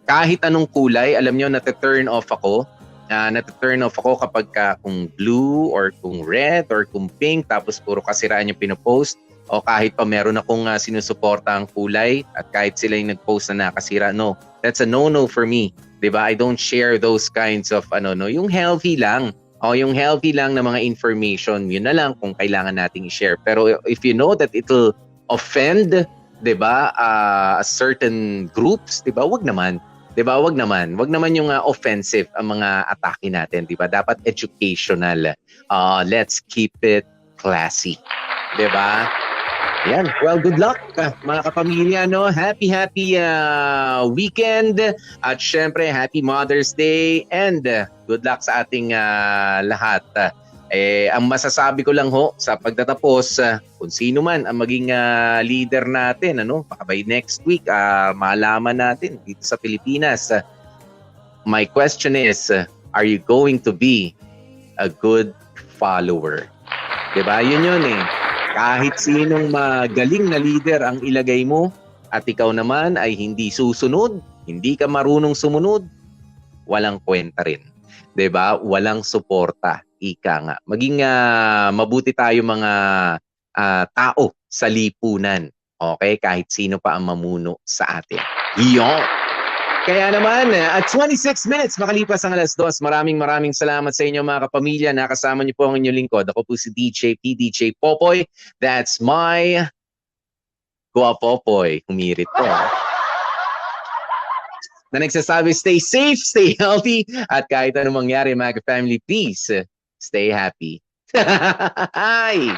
kahit anong kulay, alam niyo, nate-turn off ako. Nate-turn off ako kapag kung blue or kung red or kung pink tapos puro kasiraan yung pinopost. O kahit pa meron akong sinusuporta ang kulay at kahit sila yung nag-post na nakasira, no. That's a no-no for me. 'Di ba? I don't share those kinds of yung healthy lang. Yung healthy lang na mga information, yun na lang kung kailangan nating i-share. Pero if you know that it'll offend, 'di ba, certain groups, 'di ba? Wag naman. 'Di ba? Wag naman yung offensive ang mga atake natin, 'di ba? Dapat educational. Let's keep it classy. 'Di ba? Yan. Well, good luck mga kapamilya, no? Happy weekend at syempre happy Mother's Day and good luck sa ating lahat. Ang masasabi ko lang ho sa pagtatapos, kung sino man ang maging leader natin, baka by next week malaman natin dito sa Pilipinas. My question is, are you going to be a good follower? 'Di ba? Yun Kahit sinong magaling na leader ang ilagay mo at ikaw naman ay hindi susunod, hindi ka marunong sumunod, walang kwenta rin. 'Di ba? Walang suporta, ika nga. Maging mabuti tayo mga tao sa lipunan. Okay? Kahit sino pa ang mamuno sa atin. Iyon! Kaya naman, at 26 minutes makalipas ang alas 2, maraming salamat sa inyo mga kapamilya. Nakasama niyo po ang inyong lingkod. Ako po si DJ PDJ Popoy. That's my Popoy. Humirit po. Na nagsasabi, stay safe, stay healthy, at kahit anong mangyari mga family, please, stay happy. Hi!